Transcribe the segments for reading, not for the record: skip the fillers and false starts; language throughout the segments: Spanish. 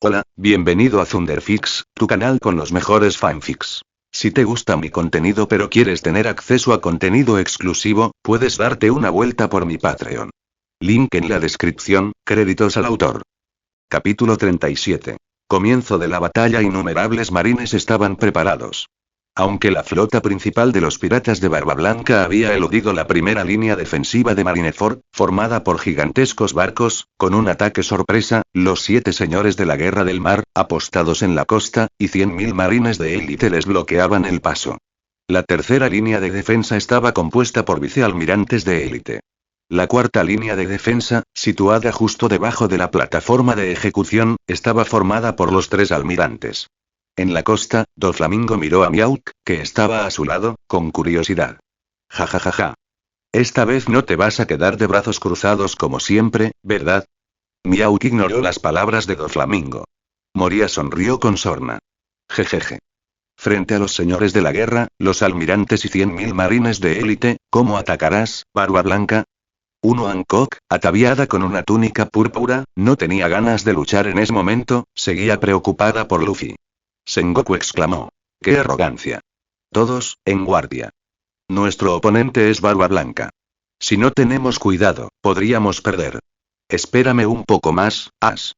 Hola, bienvenido a Thunderfix, tu canal con los mejores fanfics. Si te gusta mi contenido pero quieres tener acceso a contenido exclusivo, puedes darte una vuelta por mi Patreon. Link en la descripción, créditos al autor. Capítulo 37. Comienzo de la batalla. Innumerables marines estaban preparados. Aunque la flota principal de los piratas de Barba Blanca había eludido la primera línea defensiva de Marineford, formada por gigantescos barcos, con un ataque sorpresa, los 7 señores de la Guerra del Mar, apostados en la costa, y 100.000 marines de élite les bloqueaban el paso. La tercera línea de defensa estaba compuesta por vicealmirantes de élite. La cuarta línea de defensa, situada justo debajo de la plataforma de ejecución, estaba formada por los 3 almirantes. En la costa, Doflamingo miró a Miauk, que estaba a su lado, con curiosidad. Ja ja ja ja. Esta vez no te vas a quedar de brazos cruzados como siempre, ¿verdad? Miauk ignoró las palabras de Doflamingo. Moria sonrió con sorna. Jejeje. Frente a los señores de la guerra, los almirantes y 100.000 marines de élite, ¿cómo atacarás, Barba Blanca? Hancock, ataviada con una túnica púrpura, no tenía ganas de luchar en ese momento, seguía preocupada por Luffy. Sengoku exclamó. ¡Qué arrogancia! Todos, en guardia. Nuestro oponente es Barba Blanca. Si no tenemos cuidado, podríamos perder. Espérame un poco más, Ash.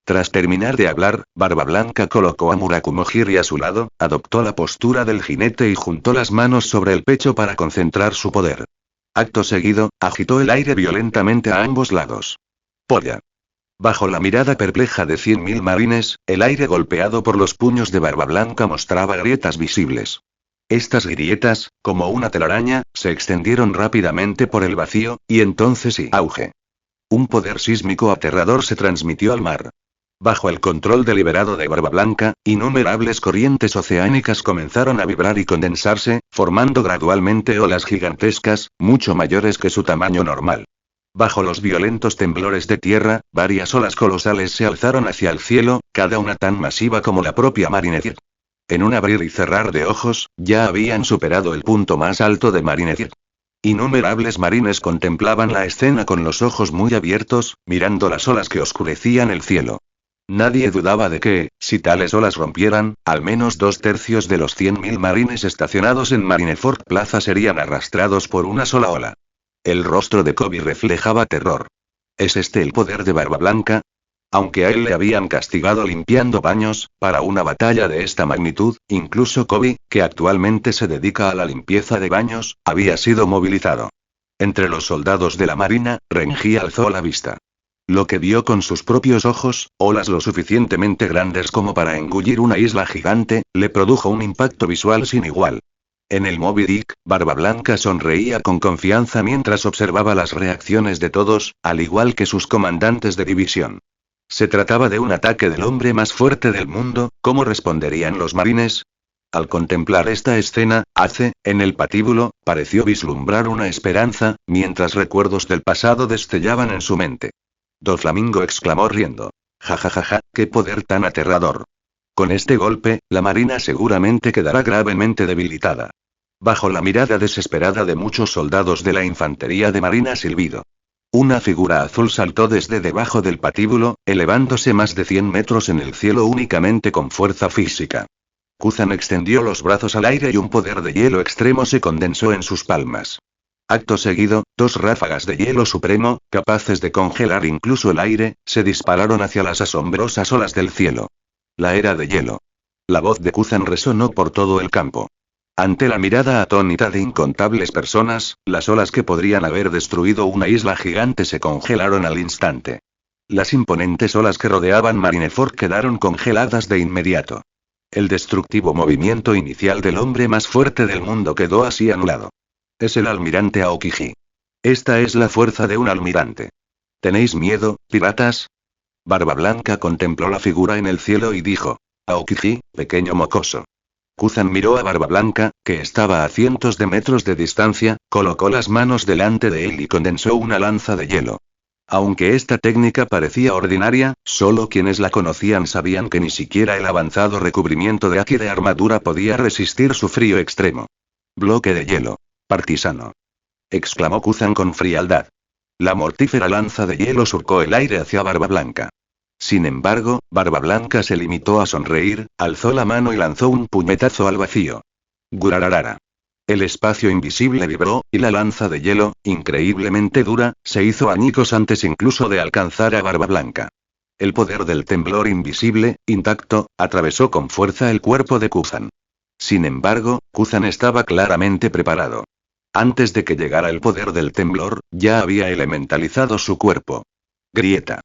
Tras terminar de hablar, Barba Blanca colocó a Murakumojiri a su lado, adoptó la postura del jinete y juntó las manos sobre el pecho para concentrar su poder. Acto seguido, agitó el aire violentamente a ambos lados. ¡Polla! Bajo la mirada perpleja de 100.000 marines, el aire golpeado por los puños de Barba Blanca mostraba grietas visibles. Estas grietas, como una telaraña, se extendieron rápidamente por el vacío, y entonces auge. Un poder sísmico aterrador se transmitió al mar. Bajo el control deliberado de Barba Blanca, innumerables corrientes oceánicas comenzaron a vibrar y condensarse, formando gradualmente olas gigantescas, mucho mayores que su tamaño normal. Bajo los violentos temblores de tierra, varias olas colosales se alzaron hacia el cielo, cada una tan masiva como la propia Marineford. En un abrir y cerrar de ojos, ya habían superado el punto más alto de Marineford. Innumerables marines contemplaban la escena con los ojos muy abiertos, mirando las olas que oscurecían el cielo. Nadie dudaba de que, si tales olas rompieran, al menos 2/3 de los 100.000 marines estacionados en Marineford Plaza serían arrastrados por una sola ola. El rostro de Kobe reflejaba terror. ¿Es este el poder de Barba Blanca? Aunque a él le habían castigado limpiando baños, para una batalla de esta magnitud, incluso Kobe, que actualmente se dedica a la limpieza de baños, había sido movilizado. Entre los soldados de la marina, Renji alzó la vista. Lo que vio con sus propios ojos, olas lo suficientemente grandes como para engullir una isla gigante, le produjo un impacto visual sin igual. En el Moby Dick, Barba Blanca sonreía con confianza mientras observaba las reacciones de todos, al igual que sus comandantes de división. Se trataba de un ataque del hombre más fuerte del mundo, ¿cómo responderían los marines? Al contemplar esta escena, Ace, en el patíbulo, pareció vislumbrar una esperanza, mientras recuerdos del pasado destellaban en su mente. Doflamingo exclamó riendo. Ja ja ja ja, qué poder tan aterrador. Con este golpe, la marina seguramente quedará gravemente debilitada. Bajo la mirada desesperada de muchos soldados de la infantería de marina silbido. Una figura azul saltó desde debajo del patíbulo, elevándose más de 100 metros en el cielo únicamente con fuerza física. Kuzan extendió los brazos al aire y un poder de hielo extremo se condensó en sus palmas. Acto seguido, 2 ráfagas de hielo supremo, capaces de congelar incluso el aire, se dispararon hacia las asombrosas olas del cielo. La era de hielo. La voz de Kuzan resonó por todo el campo. Ante la mirada atónita de incontables personas, las olas que podrían haber destruido una isla gigante se congelaron al instante. Las imponentes olas que rodeaban Marineford quedaron congeladas de inmediato. El destructivo movimiento inicial del hombre más fuerte del mundo quedó así anulado. Es el almirante Aokiji. Esta es la fuerza de un almirante. ¿Tenéis miedo, piratas? Barba Blanca contempló la figura en el cielo y dijo. Aokiji, pequeño mocoso. Kuzan miró a Barba Blanca, que estaba a cientos de metros de distancia, colocó las manos delante de él y condensó una lanza de hielo. Aunque esta técnica parecía ordinaria, solo quienes la conocían sabían que ni siquiera el avanzado recubrimiento de haki de armadura podía resistir su frío extremo. Bloque de hielo. Partisano. Exclamó Kuzan con frialdad. La mortífera lanza de hielo surcó el aire hacia Barba Blanca. Sin embargo, Barba Blanca se limitó a sonreír, alzó la mano y lanzó un puñetazo al vacío. Gurararara. El espacio invisible vibró, y la lanza de hielo, increíblemente dura, se hizo añicos antes incluso de alcanzar a Barba Blanca. El poder del temblor invisible, intacto, atravesó con fuerza el cuerpo de Kuzan. Sin embargo, Kuzan estaba claramente preparado. Antes de que llegara el poder del temblor, ya había elementalizado su cuerpo. Grieta.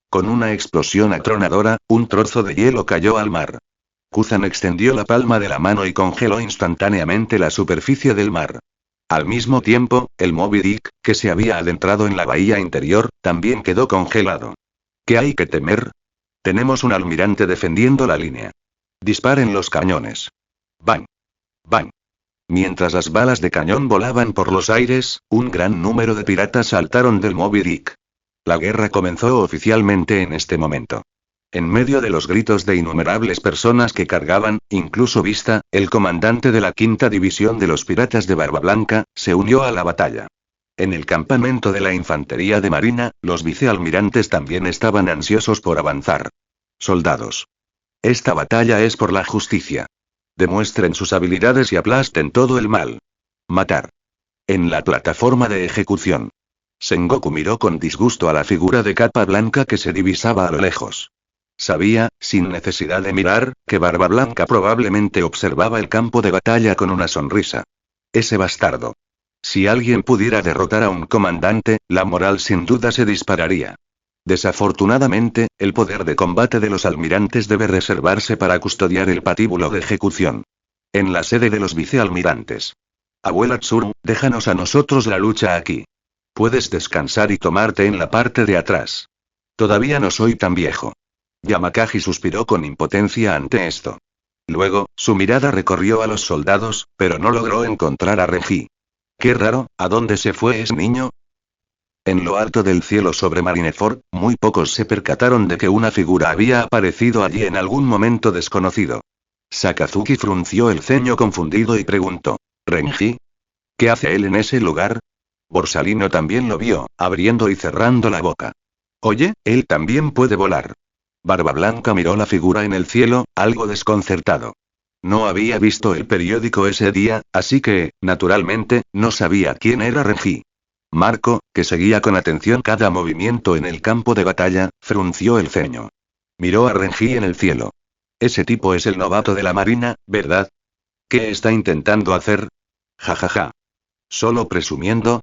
Con una explosión atronadora, un trozo de hielo cayó al mar. Kuzan extendió la palma de la mano y congeló instantáneamente la superficie del mar. Al mismo tiempo, el Moby Dick, que se había adentrado en la bahía interior, también quedó congelado. ¿Qué hay que temer? Tenemos un almirante defendiendo la línea. Disparen los cañones. ¡Bang! ¡Bang! Mientras las balas de cañón volaban por los aires, un gran número de piratas saltaron del Moby Dick. La guerra comenzó oficialmente en este momento. En medio de los gritos de innumerables personas que cargaban, incluso Vista, el comandante de la quinta división de los piratas de Barba Blanca, se unió a la batalla. En el campamento de la infantería de marina, los vicealmirantes también estaban ansiosos por avanzar. Soldados. Esta batalla es por la justicia. Demuestren sus habilidades y aplasten todo el mal. Matar. En la plataforma de ejecución. Sengoku miró con disgusto a la figura de capa blanca que se divisaba a lo lejos. Sabía, sin necesidad de mirar, que Barba Blanca probablemente observaba el campo de batalla con una sonrisa. Ese bastardo. Si alguien pudiera derrotar a un comandante, la moral sin duda se dispararía. Desafortunadamente, el poder de combate de los almirantes debe reservarse para custodiar el patíbulo de ejecución. En la sede de los vicealmirantes. Abuela Tsuru, déjanos a nosotros la lucha aquí. Puedes descansar y tomarte en la parte de atrás. Todavía no soy tan viejo. Yamakagi suspiró con impotencia ante esto. Luego, su mirada recorrió a los soldados, pero no logró encontrar a Renji. Qué raro, ¿a dónde se fue ese niño? En lo alto del cielo sobre Marineford, muy pocos se percataron de que una figura había aparecido allí en algún momento desconocido. Sakazuki frunció el ceño confundido y preguntó: ¿Renji? ¿Qué hace él en ese lugar? Borsalino también lo vio, abriendo y cerrando la boca. Oye, él también puede volar. Barba Blanca miró la figura en el cielo, algo desconcertado. No había visto el periódico ese día, así que, naturalmente, no sabía quién era Renji. Marco, que seguía con atención cada movimiento en el campo de batalla, frunció el ceño. Miró a Renji en el cielo. Ese tipo es el novato de la marina, ¿verdad? ¿Qué está intentando hacer? Jajaja. ¿Solo presumiendo?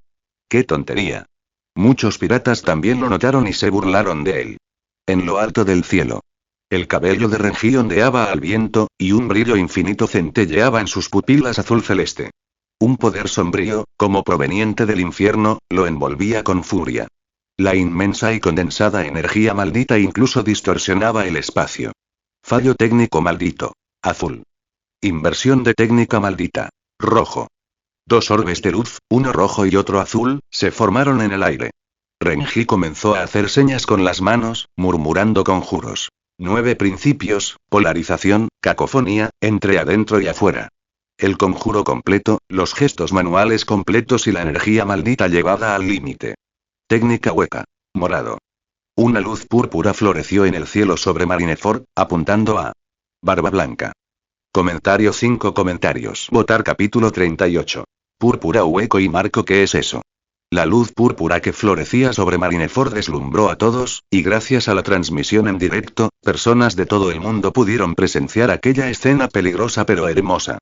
¡Qué tontería! Muchos piratas también lo notaron y se burlaron de él. En lo alto del cielo. El cabello de Renji ondeaba al viento, y un brillo infinito centelleaba en sus pupilas azul celeste. Un poder sombrío, como proveniente del infierno, lo envolvía con furia. La inmensa y condensada energía maldita incluso distorsionaba el espacio. Fallo técnico maldito. Azul. Inversión de técnica maldita. Rojo. Dos orbes de luz, uno rojo y otro azul, se formaron en el aire. Renji comenzó a hacer señas con las manos, murmurando conjuros. 9 principios, polarización, cacofonía, entre adentro y afuera. El conjuro completo, los gestos manuales completos y la energía maldita llevada al límite. Técnica hueca. Morado. Una luz púrpura floreció en el cielo sobre Marineford, apuntando a Barba Blanca. Comentario 5 comentarios. Votar capítulo 38. Púrpura hueco y marco, ¿qué es eso? La luz púrpura que florecía sobre Marineford deslumbró a todos, y gracias a la transmisión en directo, personas de todo el mundo pudieron presenciar aquella escena peligrosa pero hermosa.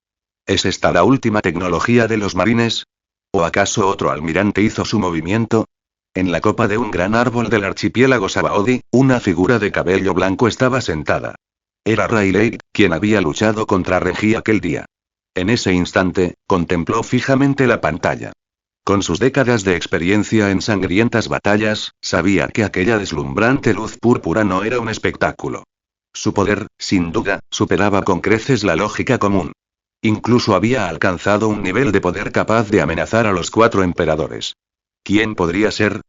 ¿Es esta la última tecnología de los marines? ¿O acaso otro almirante hizo su movimiento? En la copa de un gran árbol del archipiélago Sabaody, una figura de cabello blanco estaba sentada. Era Rayleigh, quien había luchado contra Renji aquel día. En ese instante, contempló fijamente la pantalla. Con sus décadas de experiencia en sangrientas batallas, sabía que aquella deslumbrante luz púrpura no era un espectáculo. Su poder, sin duda, superaba con creces la lógica común. Incluso había alcanzado un nivel de poder capaz de amenazar a los 4 emperadores. ¿Quién podría ser?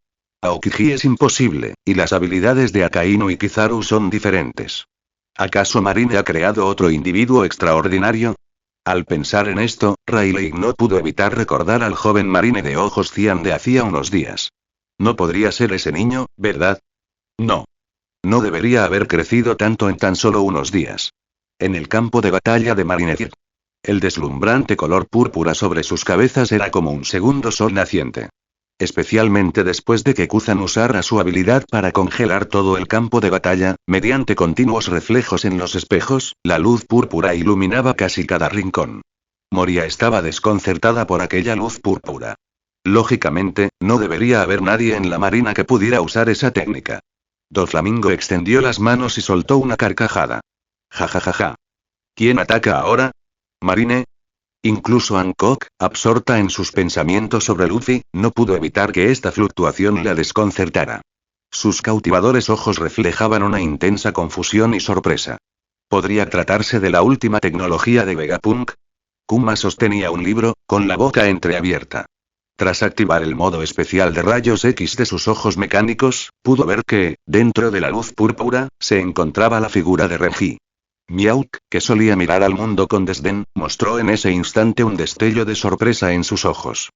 Aokiji es imposible, y las habilidades de Akainu y Kizaru son diferentes. ¿Acaso Marine ha creado otro individuo extraordinario? Al pensar en esto, Rayleigh no pudo evitar recordar al joven Marine de ojos cian de hacía unos días. No podría ser ese niño, ¿verdad? No. No debería haber crecido tanto en tan solo unos días. En el campo de batalla de Marineford, el deslumbrante color púrpura sobre sus cabezas era como un segundo sol naciente. Especialmente después de que Kuzan usara su habilidad para congelar todo el campo de batalla, mediante continuos reflejos en los espejos, la luz púrpura iluminaba casi cada rincón. Moria estaba desconcertada por aquella luz púrpura. Lógicamente, no debería haber nadie en la marina que pudiera usar esa técnica. Doflamingo extendió las manos y soltó una carcajada. Ja ja ja ja. ¿Quién ataca ahora? ¿Marine? Incluso Hancock, absorta en sus pensamientos sobre Luffy, no pudo evitar que esta fluctuación la desconcertara. Sus cautivadores ojos reflejaban una intensa confusión y sorpresa. ¿Podría tratarse de la última tecnología de Vegapunk? Kuma sostenía un libro, con la boca entreabierta. Tras activar el modo especial de rayos X de sus ojos mecánicos, pudo ver que, dentro de la luz púrpura, se encontraba la figura de Renji. Miauk, que solía mirar al mundo con desdén, mostró en ese instante un destello de sorpresa en sus ojos.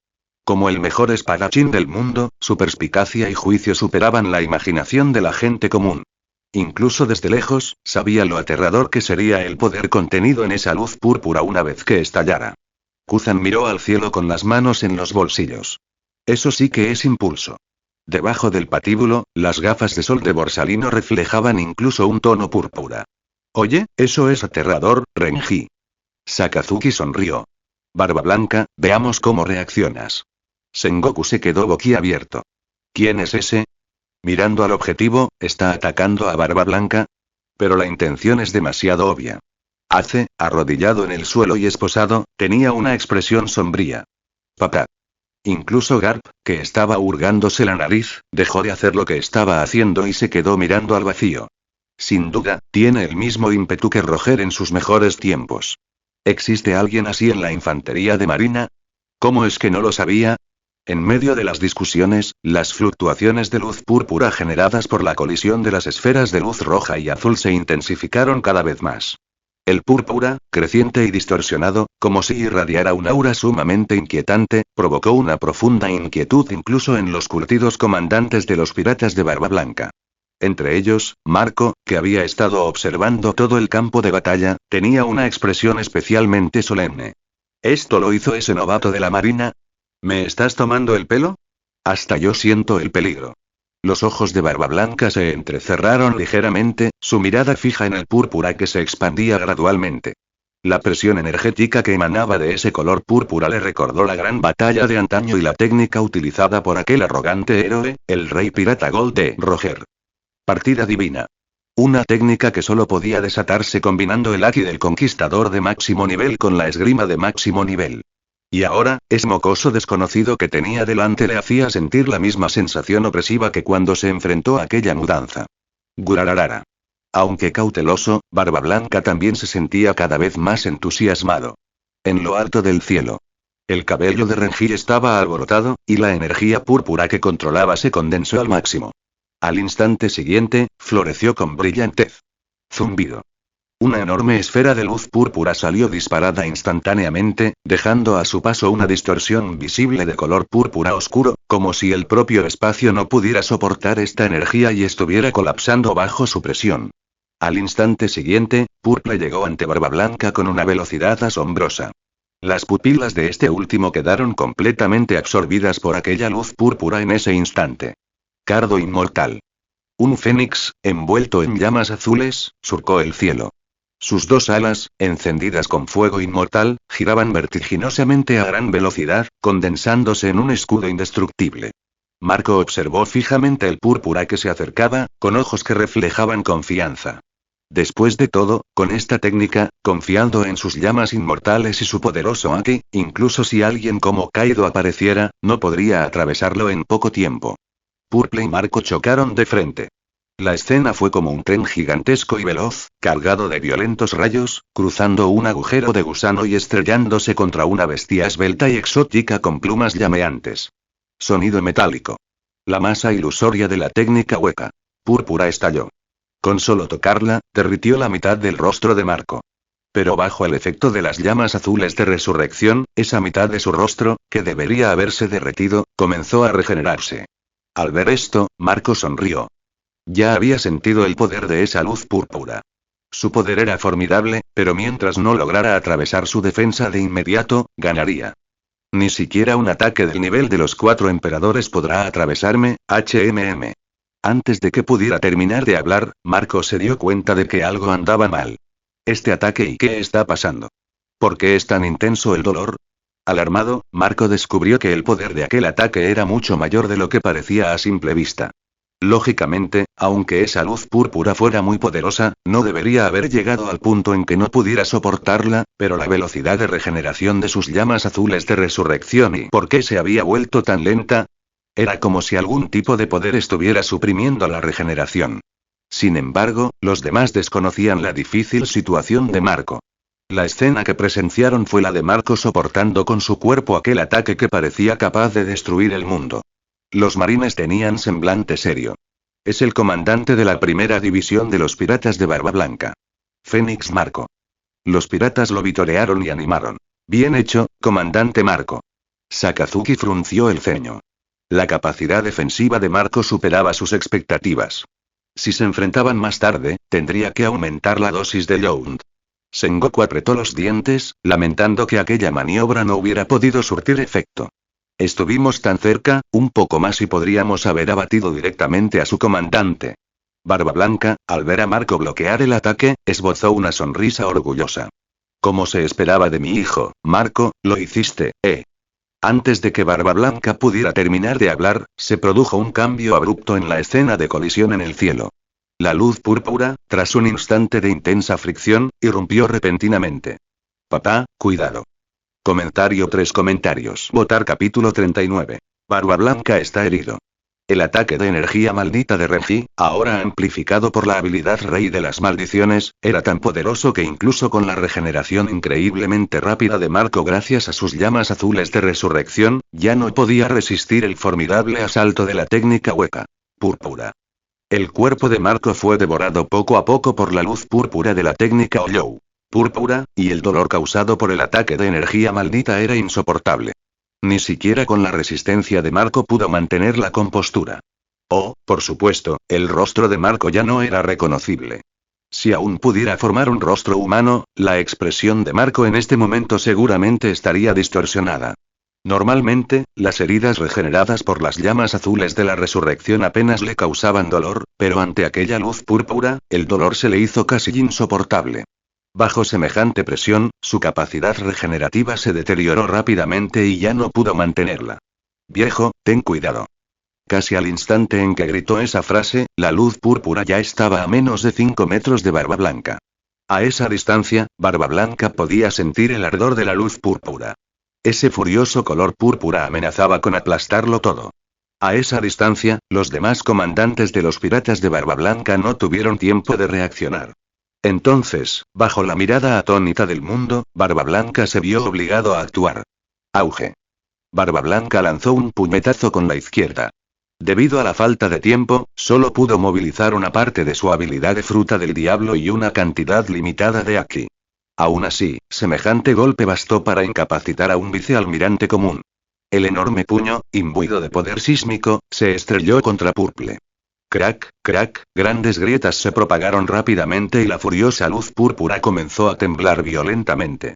Como el mejor espadachín del mundo, su perspicacia y juicio superaban la imaginación de la gente común. Incluso desde lejos, sabía lo aterrador que sería el poder contenido en esa luz púrpura una vez que estallara. Kuzan miró al cielo con las manos en los bolsillos. Eso sí que es impulso. Debajo del patíbulo, las gafas de sol de Borsalino reflejaban incluso un tono púrpura. Oye, eso es aterrador, Renji. Sakazuki sonrió. Barba Blanca, veamos cómo reaccionas. Sengoku se quedó boquiabierto. ¿Quién es ese? Mirando al objetivo, ¿está atacando a Barba Blanca? Pero la intención es demasiado obvia. Ace, arrodillado en el suelo y esposado, tenía una expresión sombría. Papá. Incluso Garp, que estaba hurgándose la nariz, dejó de hacer lo que estaba haciendo y se quedó mirando al vacío. Sin duda, tiene el mismo ímpetu que Roger en sus mejores tiempos. ¿Existe alguien así en la infantería de marina? ¿Cómo es que no lo sabía? En medio de las discusiones, las fluctuaciones de luz púrpura generadas por la colisión de las esferas de luz roja y azul se intensificaron cada vez más. El púrpura, creciente y distorsionado, como si irradiara un aura sumamente inquietante, provocó una profunda inquietud incluso en los curtidos comandantes de los piratas de Barba Blanca. Entre ellos, Marco, que había estado observando todo el campo de batalla, tenía una expresión especialmente solemne. ¿Esto lo hizo ese novato de la marina? ¿Me estás tomando el pelo? Hasta yo siento el peligro. Los ojos de Barba Blanca se entrecerraron ligeramente, su mirada fija en el púrpura que se expandía gradualmente. La presión energética que emanaba de ese color púrpura le recordó la gran batalla de antaño y la técnica utilizada por aquel arrogante héroe, el rey pirata Gold de Roger. Partida divina. Una técnica que solo podía desatarse combinando el haki del conquistador de máximo nivel con la esgrima de máximo nivel. Y ahora, ese mocoso desconocido que tenía delante le hacía sentir la misma sensación opresiva que cuando se enfrentó a aquella mudanza. Gurararara. Aunque cauteloso, Barba Blanca también se sentía cada vez más entusiasmado. En lo alto del cielo. El cabello de Renji estaba alborotado, y la energía púrpura que controlaba se condensó al máximo. Al instante siguiente, floreció con brillantez. Zumbido. Una enorme esfera de luz púrpura salió disparada instantáneamente, dejando a su paso una distorsión visible de color púrpura oscuro, como si el propio espacio no pudiera soportar esta energía y estuviera colapsando bajo su presión. Al instante siguiente, Purple llegó ante Barba Blanca con una velocidad asombrosa. Las pupilas de este último quedaron completamente absorbidas por aquella luz púrpura en ese instante. Cardo inmortal. Un fénix, envuelto en llamas azules, surcó el cielo. Sus dos alas, encendidas con fuego inmortal, giraban vertiginosamente a gran velocidad, condensándose en un escudo indestructible. Marco observó fijamente el púrpura que se acercaba, con ojos que reflejaban confianza. Después de todo, con esta técnica, confiando en sus llamas inmortales y su poderoso haki, incluso si alguien como Kaido apareciera, no podría atravesarlo en poco tiempo. Purple y Marco chocaron de frente. La escena fue como un tren gigantesco y veloz, cargado de violentos rayos, cruzando un agujero de gusano y estrellándose contra una bestia esbelta y exótica con plumas llameantes. Sonido metálico. La masa ilusoria de la técnica hueca. Púrpura estalló. Con solo tocarla, derritió la mitad del rostro de Marco. Pero bajo el efecto de las llamas azules de resurrección, esa mitad de su rostro, que debería haberse derretido, comenzó a regenerarse. Al ver esto, Marco sonrió. Ya había sentido el poder de esa luz púrpura. Su poder era formidable, pero mientras no lograra atravesar su defensa de inmediato, ganaría. Ni siquiera un ataque del nivel de los 4 emperadores podrá atravesarme, HMM. Antes de que pudiera terminar de hablar, Marco se dio cuenta de que algo andaba mal. Este ataque y qué está pasando. ¿Por qué es tan intenso el dolor? Alarmado, Marco descubrió que el poder de aquel ataque era mucho mayor de lo que parecía a simple vista. Lógicamente, aunque esa luz púrpura fuera muy poderosa, no debería haber llegado al punto en que no pudiera soportarla, pero la velocidad de regeneración de sus llamas azules de resurrección y ¿por qué se había vuelto tan lenta? Era como si algún tipo de poder estuviera suprimiendo la regeneración. Sin embargo, los demás desconocían la difícil situación de Marco. La escena que presenciaron fue la de Marco soportando con su cuerpo aquel ataque que parecía capaz de destruir el mundo. Los marines tenían semblante serio. Es el comandante de la primera división de los piratas de Barba Blanca. Fénix Marco. Los piratas lo vitorearon y animaron. Bien hecho, comandante Marco. Sakazuki frunció el ceño. La capacidad defensiva de Marco superaba sus expectativas. Si se enfrentaban más tarde, tendría que aumentar la dosis de Yount. Sengoku apretó los dientes, lamentando que aquella maniobra no hubiera podido surtir efecto. Estuvimos tan cerca, un poco más y podríamos haber abatido directamente a su comandante. Barba Blanca, al ver a Marco bloquear el ataque, esbozó una sonrisa orgullosa. Como se esperaba de mi hijo, Marco, lo hiciste, ¿eh? Antes de que Barba Blanca pudiera terminar de hablar, se produjo un cambio abrupto en la escena de colisión en el cielo. La luz púrpura, tras un instante de intensa fricción, irrumpió repentinamente. Papá, cuidado. Comentario 3 comentarios. Votar capítulo 39. Barba Blanca está herido. El ataque de energía maldita de Renji, ahora amplificado por la habilidad Rey de las Maldiciones, era tan poderoso que incluso con la regeneración increíblemente rápida de Marco gracias a sus llamas azules de resurrección, ya no podía resistir el formidable asalto de la técnica hueca. Púrpura. El cuerpo de Marco fue devorado poco a poco por la luz púrpura de la técnica Ollou. Púrpura, y el dolor causado por el ataque de energía maldita era insoportable. Ni siquiera con la resistencia de Marco pudo mantener la compostura. Oh, por supuesto, el rostro de Marco ya no era reconocible. Si aún pudiera formar un rostro humano, la expresión de Marco en este momento seguramente estaría distorsionada. Normalmente, las heridas regeneradas por las llamas azules de la resurrección apenas le causaban dolor, pero ante aquella luz púrpura, el dolor se le hizo casi insoportable. Bajo semejante presión, su capacidad regenerativa se deterioró rápidamente y ya no pudo mantenerla. Viejo, ten cuidado. Casi al instante en que gritó esa frase, la luz púrpura ya estaba a menos de 5 metros de Barba Blanca. A esa distancia, Barba Blanca podía sentir el ardor de la luz púrpura. Ese furioso color púrpura amenazaba con aplastarlo todo. A esa distancia, los demás comandantes de los piratas de Barba Blanca no tuvieron tiempo de reaccionar. Entonces, bajo la mirada atónita del mundo, Barba Blanca se vio obligado a actuar. Auge. Barba Blanca lanzó un puñetazo con la izquierda. Debido a la falta de tiempo, solo pudo movilizar una parte de su habilidad de fruta del diablo y una cantidad limitada de Aki. Aún así, semejante golpe bastó para incapacitar a un vicealmirante común. El enorme puño, imbuido de poder sísmico, se estrelló contra Purple. Crack, crack, grandes grietas se propagaron rápidamente y la furiosa luz púrpura comenzó a temblar violentamente.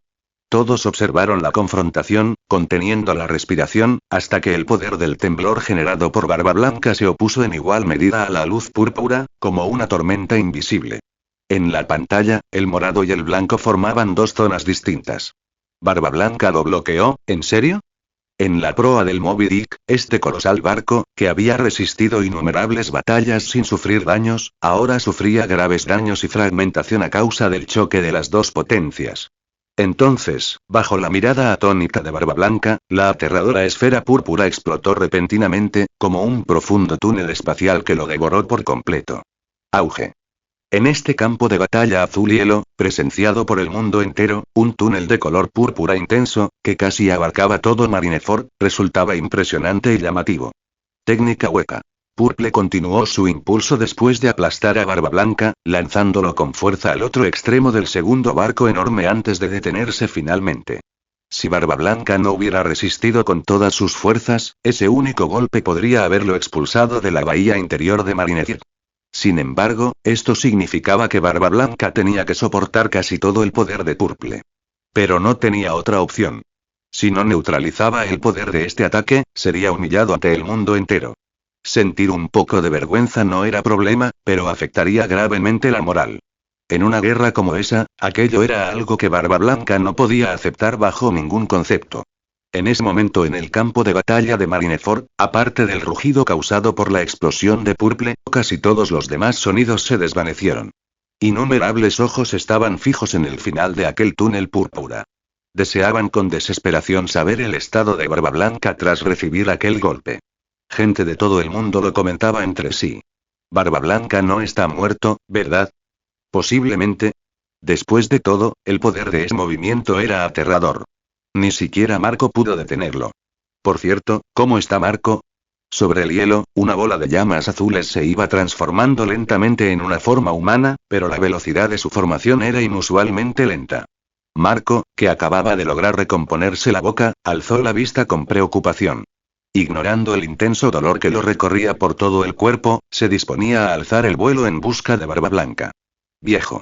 Todos observaron la confrontación, conteniendo la respiración, hasta que el poder del temblor generado por Barba Blanca se opuso en igual medida a la luz púrpura, como una tormenta invisible. En la pantalla, el morado y el blanco formaban dos zonas distintas. Barba Blanca lo bloqueó, ¿en serio? En la proa del Moby Dick, este colosal barco, que había resistido innumerables batallas sin sufrir daños, ahora sufría graves daños y fragmentación a causa del choque de las dos potencias. Entonces, bajo la mirada atónita de Barba Blanca, la aterradora esfera púrpura explotó repentinamente, como un profundo túnel espacial que lo devoró por completo. Auge. En este campo de batalla azul hielo, presenciado por el mundo entero, un túnel de color púrpura intenso, que casi abarcaba todo Marineford, resultaba impresionante y llamativo. Técnica hueca. Purple continuó su impulso después de aplastar a Barba Blanca, lanzándolo con fuerza al otro extremo del segundo barco enorme antes de detenerse finalmente. Si Barba Blanca no hubiera resistido con todas sus fuerzas, ese único golpe podría haberlo expulsado de la bahía interior de Marineford. Sin embargo, esto significaba que Barba Blanca tenía que soportar casi todo el poder de Purple. Pero no tenía otra opción. Si no neutralizaba el poder de este ataque, sería humillado ante el mundo entero. Sentir un poco de vergüenza no era problema, pero afectaría gravemente la moral. En una guerra como esa, aquello era algo que Barba Blanca no podía aceptar bajo ningún concepto. En ese momento en el campo de batalla de Marineford, aparte del rugido causado por la explosión de Purple, casi todos los demás sonidos se desvanecieron. Innumerables ojos estaban fijos en el final de aquel túnel púrpura. Deseaban con desesperación saber el estado de Barba Blanca tras recibir aquel golpe. Gente de todo el mundo lo comentaba entre sí. Barba Blanca no está muerto, ¿verdad? Posiblemente. Después de todo, el poder de ese movimiento era aterrador. Ni siquiera Marco pudo detenerlo. Por cierto, ¿cómo está Marco? Sobre el hielo, una bola de llamas azules se iba transformando lentamente en una forma humana, pero la velocidad de su formación era inusualmente lenta. Marco, que acababa de lograr recomponerse la boca, alzó la vista con preocupación. Ignorando el intenso dolor que lo recorría por todo el cuerpo, se disponía a alzar el vuelo en busca de Barba Blanca. Viejo.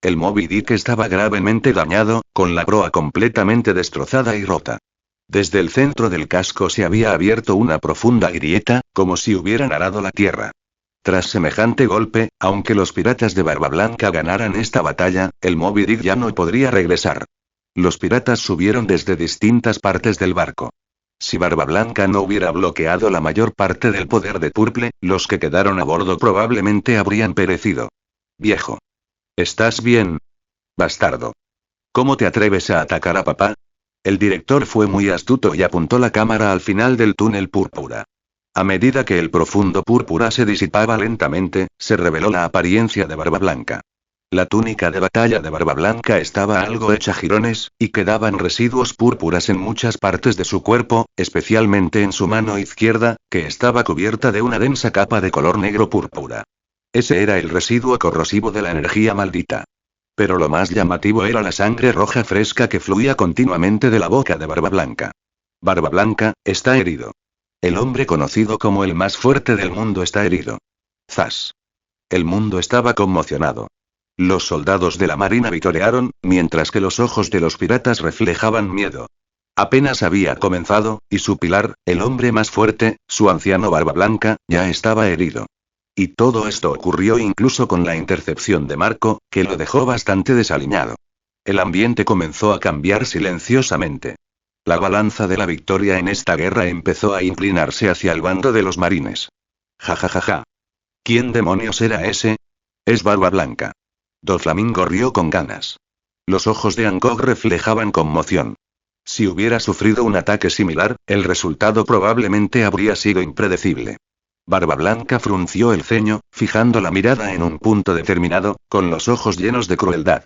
El Moby Dick estaba gravemente dañado, con la proa completamente destrozada y rota. Desde el centro del casco se había abierto una profunda grieta, como si hubieran arado la tierra. Tras semejante golpe, aunque los piratas de Barba Blanca ganaran esta batalla, el Moby Dick ya no podría regresar. Los piratas subieron desde distintas partes del barco. Si Barba Blanca no hubiera bloqueado la mayor parte del poder de Purple, los que quedaron a bordo probablemente habrían perecido. Viejo. ¿Estás bien? Bastardo. ¿Cómo te atreves a atacar a papá? El director fue muy astuto y apuntó la cámara al final del túnel púrpura. A medida que el profundo púrpura se disipaba lentamente, se reveló la apariencia de Barba Blanca. La túnica de batalla de Barba Blanca estaba algo hecha jirones, y quedaban residuos púrpuras en muchas partes de su cuerpo, especialmente en su mano izquierda, que estaba cubierta de una densa capa de color negro púrpura. Ese era el residuo corrosivo de la energía maldita. Pero lo más llamativo era la sangre roja fresca que fluía continuamente de la boca de Barba Blanca. Barba Blanca, está herido. El hombre conocido como el más fuerte del mundo está herido. Zas. El mundo estaba conmocionado. Los soldados de la marina vitorearon, mientras que los ojos de los piratas reflejaban miedo. Apenas había comenzado, y su pilar, el hombre más fuerte, su anciano Barba Blanca, ya estaba herido. Y todo esto ocurrió incluso con la intercepción de Marco, que lo dejó bastante desaliñado. El ambiente comenzó a cambiar silenciosamente. La balanza de la victoria en esta guerra empezó a inclinarse hacia el bando de los marines. Ja ja ja ja. ¿Quién demonios era ese? Es Barba Blanca. Doflamingo rió con ganas. Los ojos de Angkor reflejaban conmoción. Si hubiera sufrido un ataque similar, el resultado probablemente habría sido impredecible. Barba Blanca frunció el ceño, fijando la mirada en un punto determinado, con los ojos llenos de crueldad.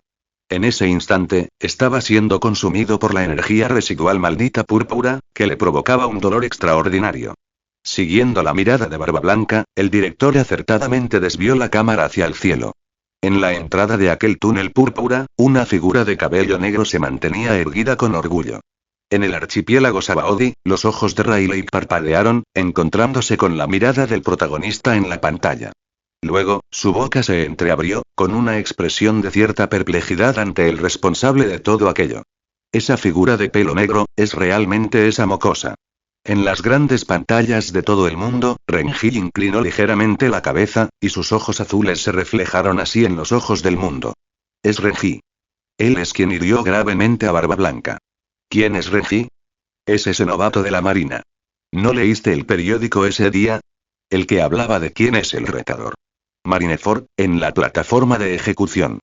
En ese instante, estaba siendo consumido por la energía residual maldita púrpura, que le provocaba un dolor extraordinario. Siguiendo la mirada de Barba Blanca, el director acertadamente desvió la cámara hacia el cielo. En la entrada de aquel túnel púrpura, una figura de cabello negro se mantenía erguida con orgullo. En el archipiélago Sabaody, los ojos de Riley parpadearon, encontrándose con la mirada del protagonista en la pantalla. Luego, su boca se entreabrió, con una expresión de cierta perplejidad ante el responsable de todo aquello. Esa figura de pelo negro, es realmente esa mocosa. En las grandes pantallas de todo el mundo, Renji inclinó ligeramente la cabeza, y sus ojos azules se reflejaron así en los ojos del mundo. Es Renji. Él es quien hirió gravemente a Barba Blanca. ¿Quién es Renji? Es ese novato de la marina. ¿No leíste el periódico ese día? El que hablaba de quién es el retador. Marineford, en la plataforma de ejecución.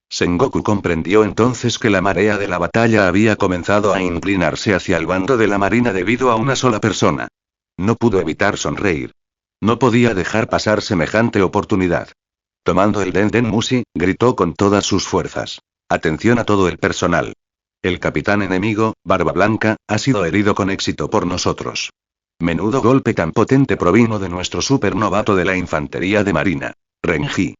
Sengoku comprendió entonces que la marea de la batalla había comenzado a inclinarse hacia el bando de la marina debido a una sola persona. No pudo evitar sonreír. No podía dejar pasar semejante oportunidad. Tomando el Denden Mushi, gritó con todas sus fuerzas. Atención a todo el personal. El capitán enemigo, Barba Blanca, ha sido herido con éxito por nosotros. Menudo golpe tan potente provino de nuestro supernovato de la infantería de marina, Renji.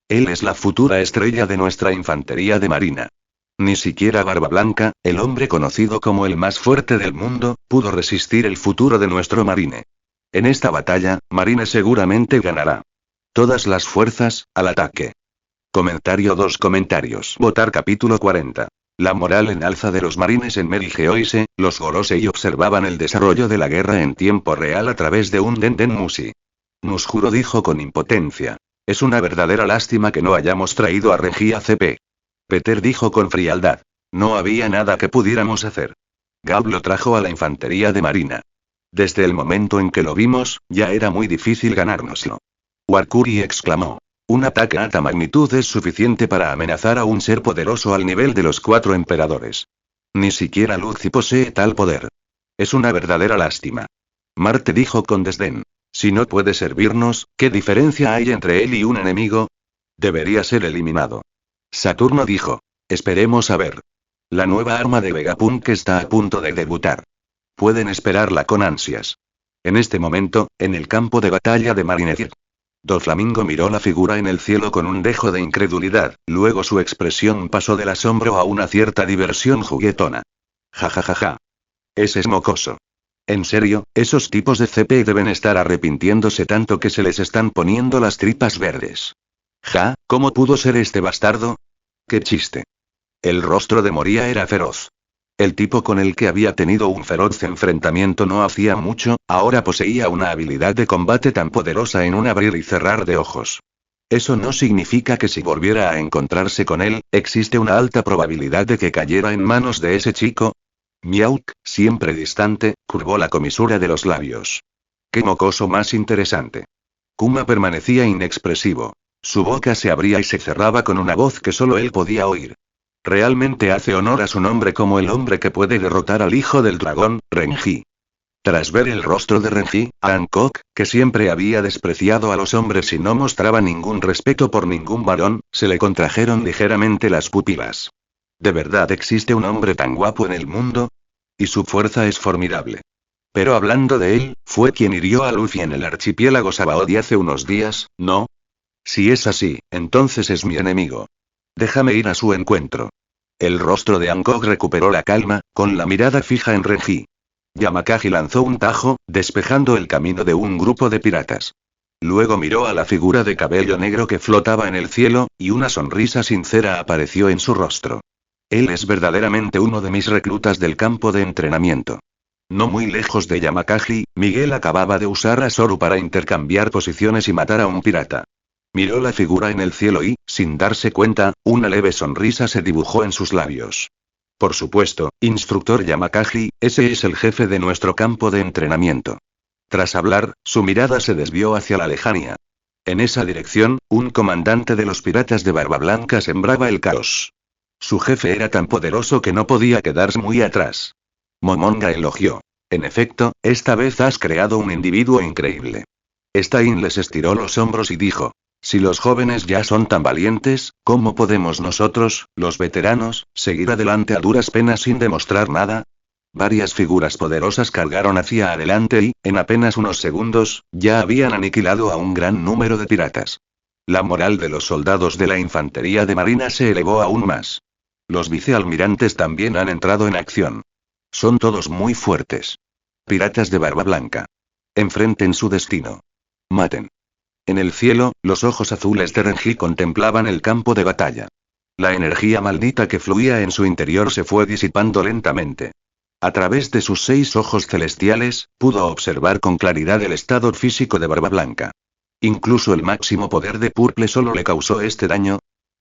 Él es la futura estrella de nuestra infantería de marina. Ni siquiera Barba Blanca, el hombre conocido como el más fuerte del mundo, pudo resistir el futuro de nuestro marine. En esta batalla, Marine seguramente ganará. Todas las fuerzas, al ataque. Comentario 2 comentarios. Votar capítulo 40. La moral en alza de los marines en Merigeoise, los Gorosei observaban el desarrollo de la guerra en tiempo real a través de un Denden Mushi. Musjuro dijo con impotencia. Es una verdadera lástima que no hayamos traído a Regia CP. Peter dijo con frialdad. No había nada que pudiéramos hacer. Gab lo trajo a la infantería de marina. Desde el momento en que lo vimos, ya era muy difícil ganárnoslo. Warkuri exclamó. Un ataque a alta magnitud es suficiente para amenazar a un ser poderoso al nivel de los 4 emperadores. Ni siquiera Lucy posee tal poder. Es una verdadera lástima. Marte dijo con desdén. Si no puede servirnos, ¿qué diferencia hay entre él y un enemigo? Debería ser eliminado. Saturno dijo. Esperemos a ver. La nueva arma de Vegapunk está a punto de debutar. Pueden esperarla con ansias. En este momento, en el campo de batalla de Marineford. Doflamingo miró la figura en el cielo con un dejo de incredulidad, luego su expresión pasó del asombro a una cierta diversión juguetona. Ja ja ja ja. Ese es mocoso. En serio, esos tipos de CP deben estar arrepintiéndose tanto que se les están poniendo las tripas verdes. Ja, ¿cómo pudo ser este bastardo? ¡Qué chiste! El rostro de Moria era feroz. El tipo con el que había tenido un feroz enfrentamiento no hacía mucho, ahora poseía una habilidad de combate tan poderosa en un abrir y cerrar de ojos. Eso no significa que si volviera a encontrarse con él, existe una alta probabilidad de que cayera en manos de ese chico. Miauk, siempre distante, curvó la comisura de los labios. ¡Qué mocoso más interesante! Kuma permanecía inexpresivo. Su boca se abría y se cerraba con una voz que solo él podía oír. Realmente hace honor a su nombre como el hombre que puede derrotar al hijo del dragón, Renji. Tras ver el rostro de Renji, Hancock, que siempre había despreciado a los hombres y no mostraba ningún respeto por ningún varón, se le contrajeron ligeramente las pupilas. ¿De verdad existe un hombre tan guapo en el mundo? Y su fuerza es formidable. Pero hablando de él, fue quien hirió a Luffy en el archipiélago Sabaody hace unos días, ¿no? Si es así, entonces es mi enemigo. Déjame ir a su encuentro. El rostro de Hancock recuperó la calma, con la mirada fija en Renji. Yamakagi lanzó un tajo, despejando el camino de un grupo de piratas. Luego miró a la figura de cabello negro que flotaba en el cielo, y una sonrisa sincera apareció en su rostro. Él es verdaderamente uno de mis reclutas del campo de entrenamiento. No muy lejos de Yamakagi, Miguel acababa de usar a Zoru para intercambiar posiciones y matar a un pirata. Miró la figura en el cielo y, sin darse cuenta, una leve sonrisa se dibujó en sus labios. Por supuesto, instructor Yamakagi, ese es el jefe de nuestro campo de entrenamiento. Tras hablar, su mirada se desvió hacia la lejanía. En esa dirección, un comandante de los piratas de Barba Blanca sembraba el caos. Su jefe era tan poderoso que no podía quedarse muy atrás. Momonga elogió. En efecto, esta vez has creado un individuo increíble. Stein les estiró los hombros y dijo. Si los jóvenes ya son tan valientes, ¿cómo podemos nosotros, los veteranos, seguir adelante a duras penas sin demostrar nada? Varias figuras poderosas cargaron hacia adelante y, en apenas unos segundos, ya habían aniquilado a un gran número de piratas. La moral de los soldados de la infantería de marina se elevó aún más. Los vicealmirantes también han entrado en acción. Son todos muy fuertes. Piratas de Barba Blanca. Enfrenten su destino. Maten. En el cielo, los ojos azules de Renji contemplaban el campo de batalla. La energía maldita que fluía en su interior se fue disipando lentamente. A través de sus 6 ojos celestiales, pudo observar con claridad el estado físico de Barba Blanca. Incluso el máximo poder de Purple solo le causó este daño.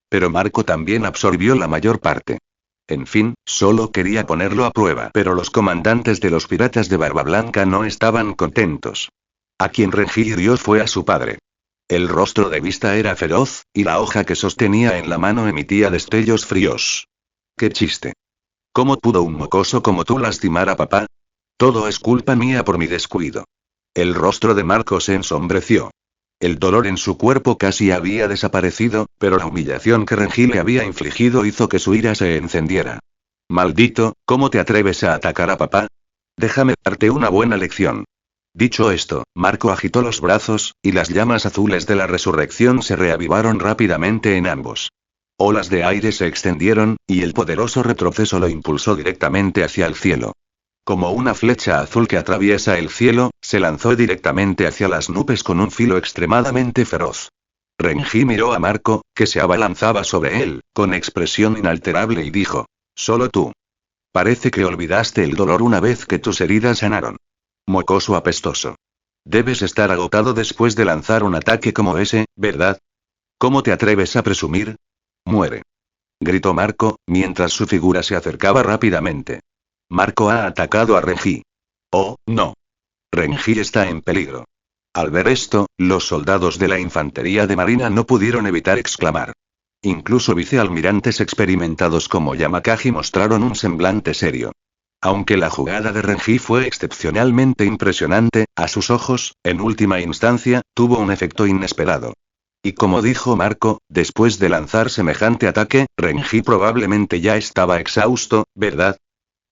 Pero Marco también absorbió la mayor parte. En fin, solo quería ponerlo a prueba. Pero los comandantes de los piratas de Barba Blanca no estaban contentos. A quien Renji hirió fue a su padre. El rostro de Vista era feroz, y la hoja que sostenía en la mano emitía destellos fríos. ¡Qué chiste! ¿Cómo pudo un mocoso como tú lastimar a papá? Todo es culpa mía por mi descuido. El rostro de Marco se ensombreció. El dolor en su cuerpo casi había desaparecido, pero la humillación que Renji le había infligido hizo que su ira se encendiera. Maldito, ¿cómo te atreves a atacar a papá? Déjame darte una buena lección. Dicho esto, Marco agitó los brazos, y las llamas azules de la resurrección se reavivaron rápidamente en ambos. Olas de aire se extendieron, y el poderoso retroceso lo impulsó directamente hacia el cielo. Como una flecha azul que atraviesa el cielo, se lanzó directamente hacia las nubes con un filo extremadamente feroz. Renji miró a Marco, que se abalanzaba sobre él, con expresión inalterable y dijo: «Solo tú. Parece que olvidaste el dolor una vez que tus heridas sanaron. Mocoso apestoso. Debes estar agotado después de lanzar un ataque como ese, ¿verdad? ¿Cómo te atreves a presumir? Muere», gritó Marco, mientras su figura se acercaba rápidamente. Marco ha atacado a Renji. Oh, no. Renji está en peligro. Al ver esto, los soldados de la infantería de marina no pudieron evitar exclamar. Incluso vicealmirantes experimentados como Yamakagi mostraron un semblante serio. Aunque la jugada de Renji fue excepcionalmente impresionante, a sus ojos, en última instancia, tuvo un efecto inesperado. Y como dijo Marco, después de lanzar semejante ataque, Renji probablemente ya estaba exhausto, ¿verdad?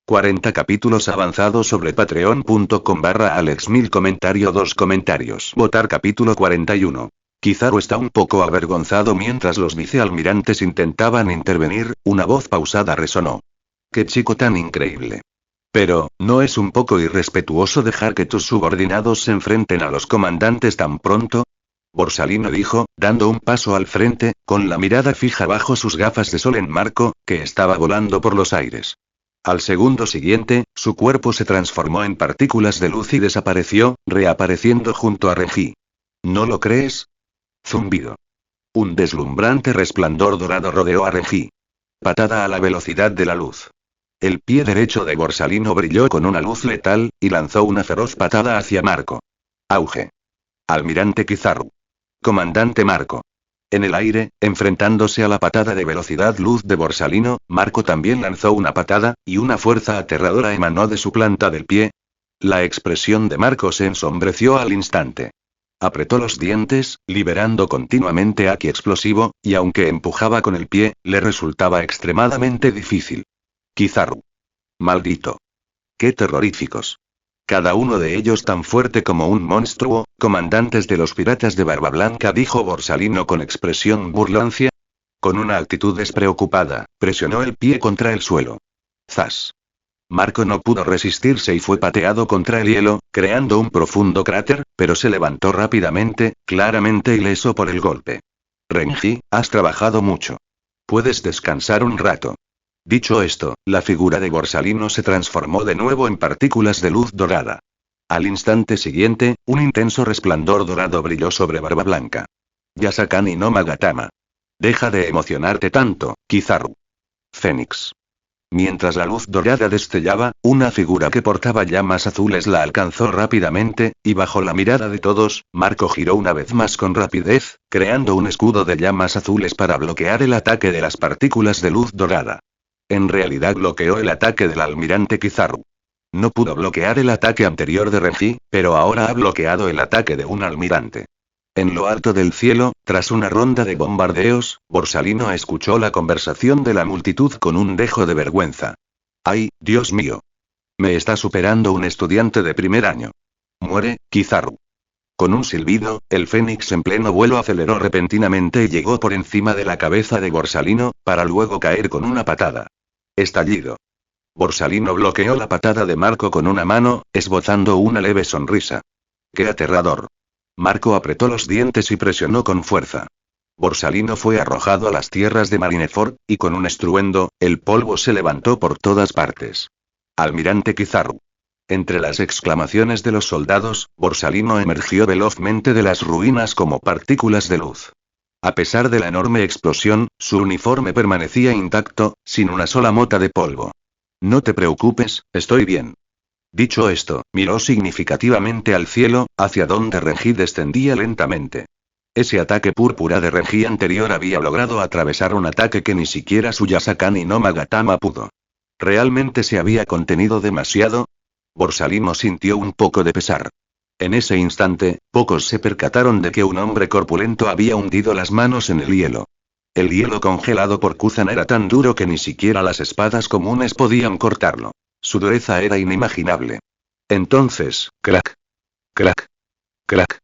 40 capítulos avanzados sobre patreon.com/Alex1000 comentario 2 comentarios. Votar capítulo 41. Kizaru está un poco avergonzado mientras los vicealmirantes intentaban intervenir, una voz pausada resonó. «¡Qué chico tan increíble! Pero, ¿no es un poco irrespetuoso dejar que tus subordinados se enfrenten a los comandantes tan pronto?», Borsalino dijo, dando un paso al frente, con la mirada fija bajo sus gafas de sol en Marco, que estaba volando por los aires. Al segundo siguiente, su cuerpo se transformó en partículas de luz y desapareció, reapareciendo junto a Renji. ¿No lo crees? Zumbido. Un deslumbrante resplandor dorado rodeó a Renji. Patada a la velocidad de la luz. El pie derecho de Borsalino brilló con una luz letal, y lanzó una feroz patada hacia Marco. Auge. Almirante Kizaru. Comandante Marco. En el aire, enfrentándose a la patada de velocidad luz de Borsalino, Marco también lanzó una patada, y una fuerza aterradora emanó de su planta del pie. La expresión de Marco se ensombreció al instante. Apretó los dientes, liberando continuamente haki explosivo, y aunque empujaba con el pie, le resultaba extremadamente difícil. Kizaru. Maldito. Qué terroríficos. Cada uno de ellos tan fuerte como un monstruo, comandantes de los piratas de Barba Blanca, dijo Borsalino con expresión burlancia. Con una actitud despreocupada, presionó el pie contra el suelo. ¡Zas! Marco no pudo resistirse y fue pateado contra el hielo, creando un profundo cráter, pero se levantó rápidamente, claramente ileso por el golpe. Renji, has trabajado mucho. Puedes descansar un rato. Dicho esto, la figura de Borsalino se transformó de nuevo en partículas de luz dorada. Al instante siguiente, un intenso resplandor dorado brilló sobre Barba Blanca. Yasakani no Magatama. Deja de emocionarte tanto, Kizaru. Fénix. Mientras la luz dorada destellaba, una figura que portaba llamas azules la alcanzó rápidamente, y bajo la mirada de todos, Marco giró una vez más con rapidez, creando un escudo de llamas azules para bloquear el ataque de las partículas de luz dorada. En realidad bloqueó el ataque del almirante Kizaru. No pudo bloquear el ataque anterior de Renji, pero ahora ha bloqueado el ataque de un almirante. En lo alto del cielo, tras una ronda de bombardeos, Borsalino escuchó la conversación de la multitud con un dejo de vergüenza. ¡Ay, Dios mío! Me está superando un estudiante de primer año. Muere, Kizaru. Con un silbido, el Fénix en pleno vuelo aceleró repentinamente y llegó por encima de la cabeza de Borsalino, para luego caer con una patada. Estallido. Borsalino bloqueó la patada de Marco con una mano, esbozando una leve sonrisa. ¡Qué aterrador! Marco apretó los dientes y presionó con fuerza. Borsalino fue arrojado a las tierras de Marineford, y con un estruendo, el polvo se levantó por todas partes. Almirante Kizaru. Entre las exclamaciones de los soldados, Borsalino emergió velozmente de las ruinas como partículas de luz. A pesar de la enorme explosión, su uniforme permanecía intacto, sin una sola mota de polvo. No te preocupes, estoy bien. Dicho esto, miró significativamente al cielo, hacia donde Renji descendía lentamente. Ese ataque púrpura de Renji anterior había logrado atravesar un ataque que ni siquiera su Yasakani no Magatama pudo. ¿Realmente se había contenido demasiado? Borsalino sintió un poco de pesar. En ese instante, pocos se percataron de que un hombre corpulento había hundido las manos en el hielo. El hielo congelado por Kuzan era tan duro que ni siquiera las espadas comunes podían cortarlo. Su dureza era inimaginable. Entonces, crack. Crack. Crack.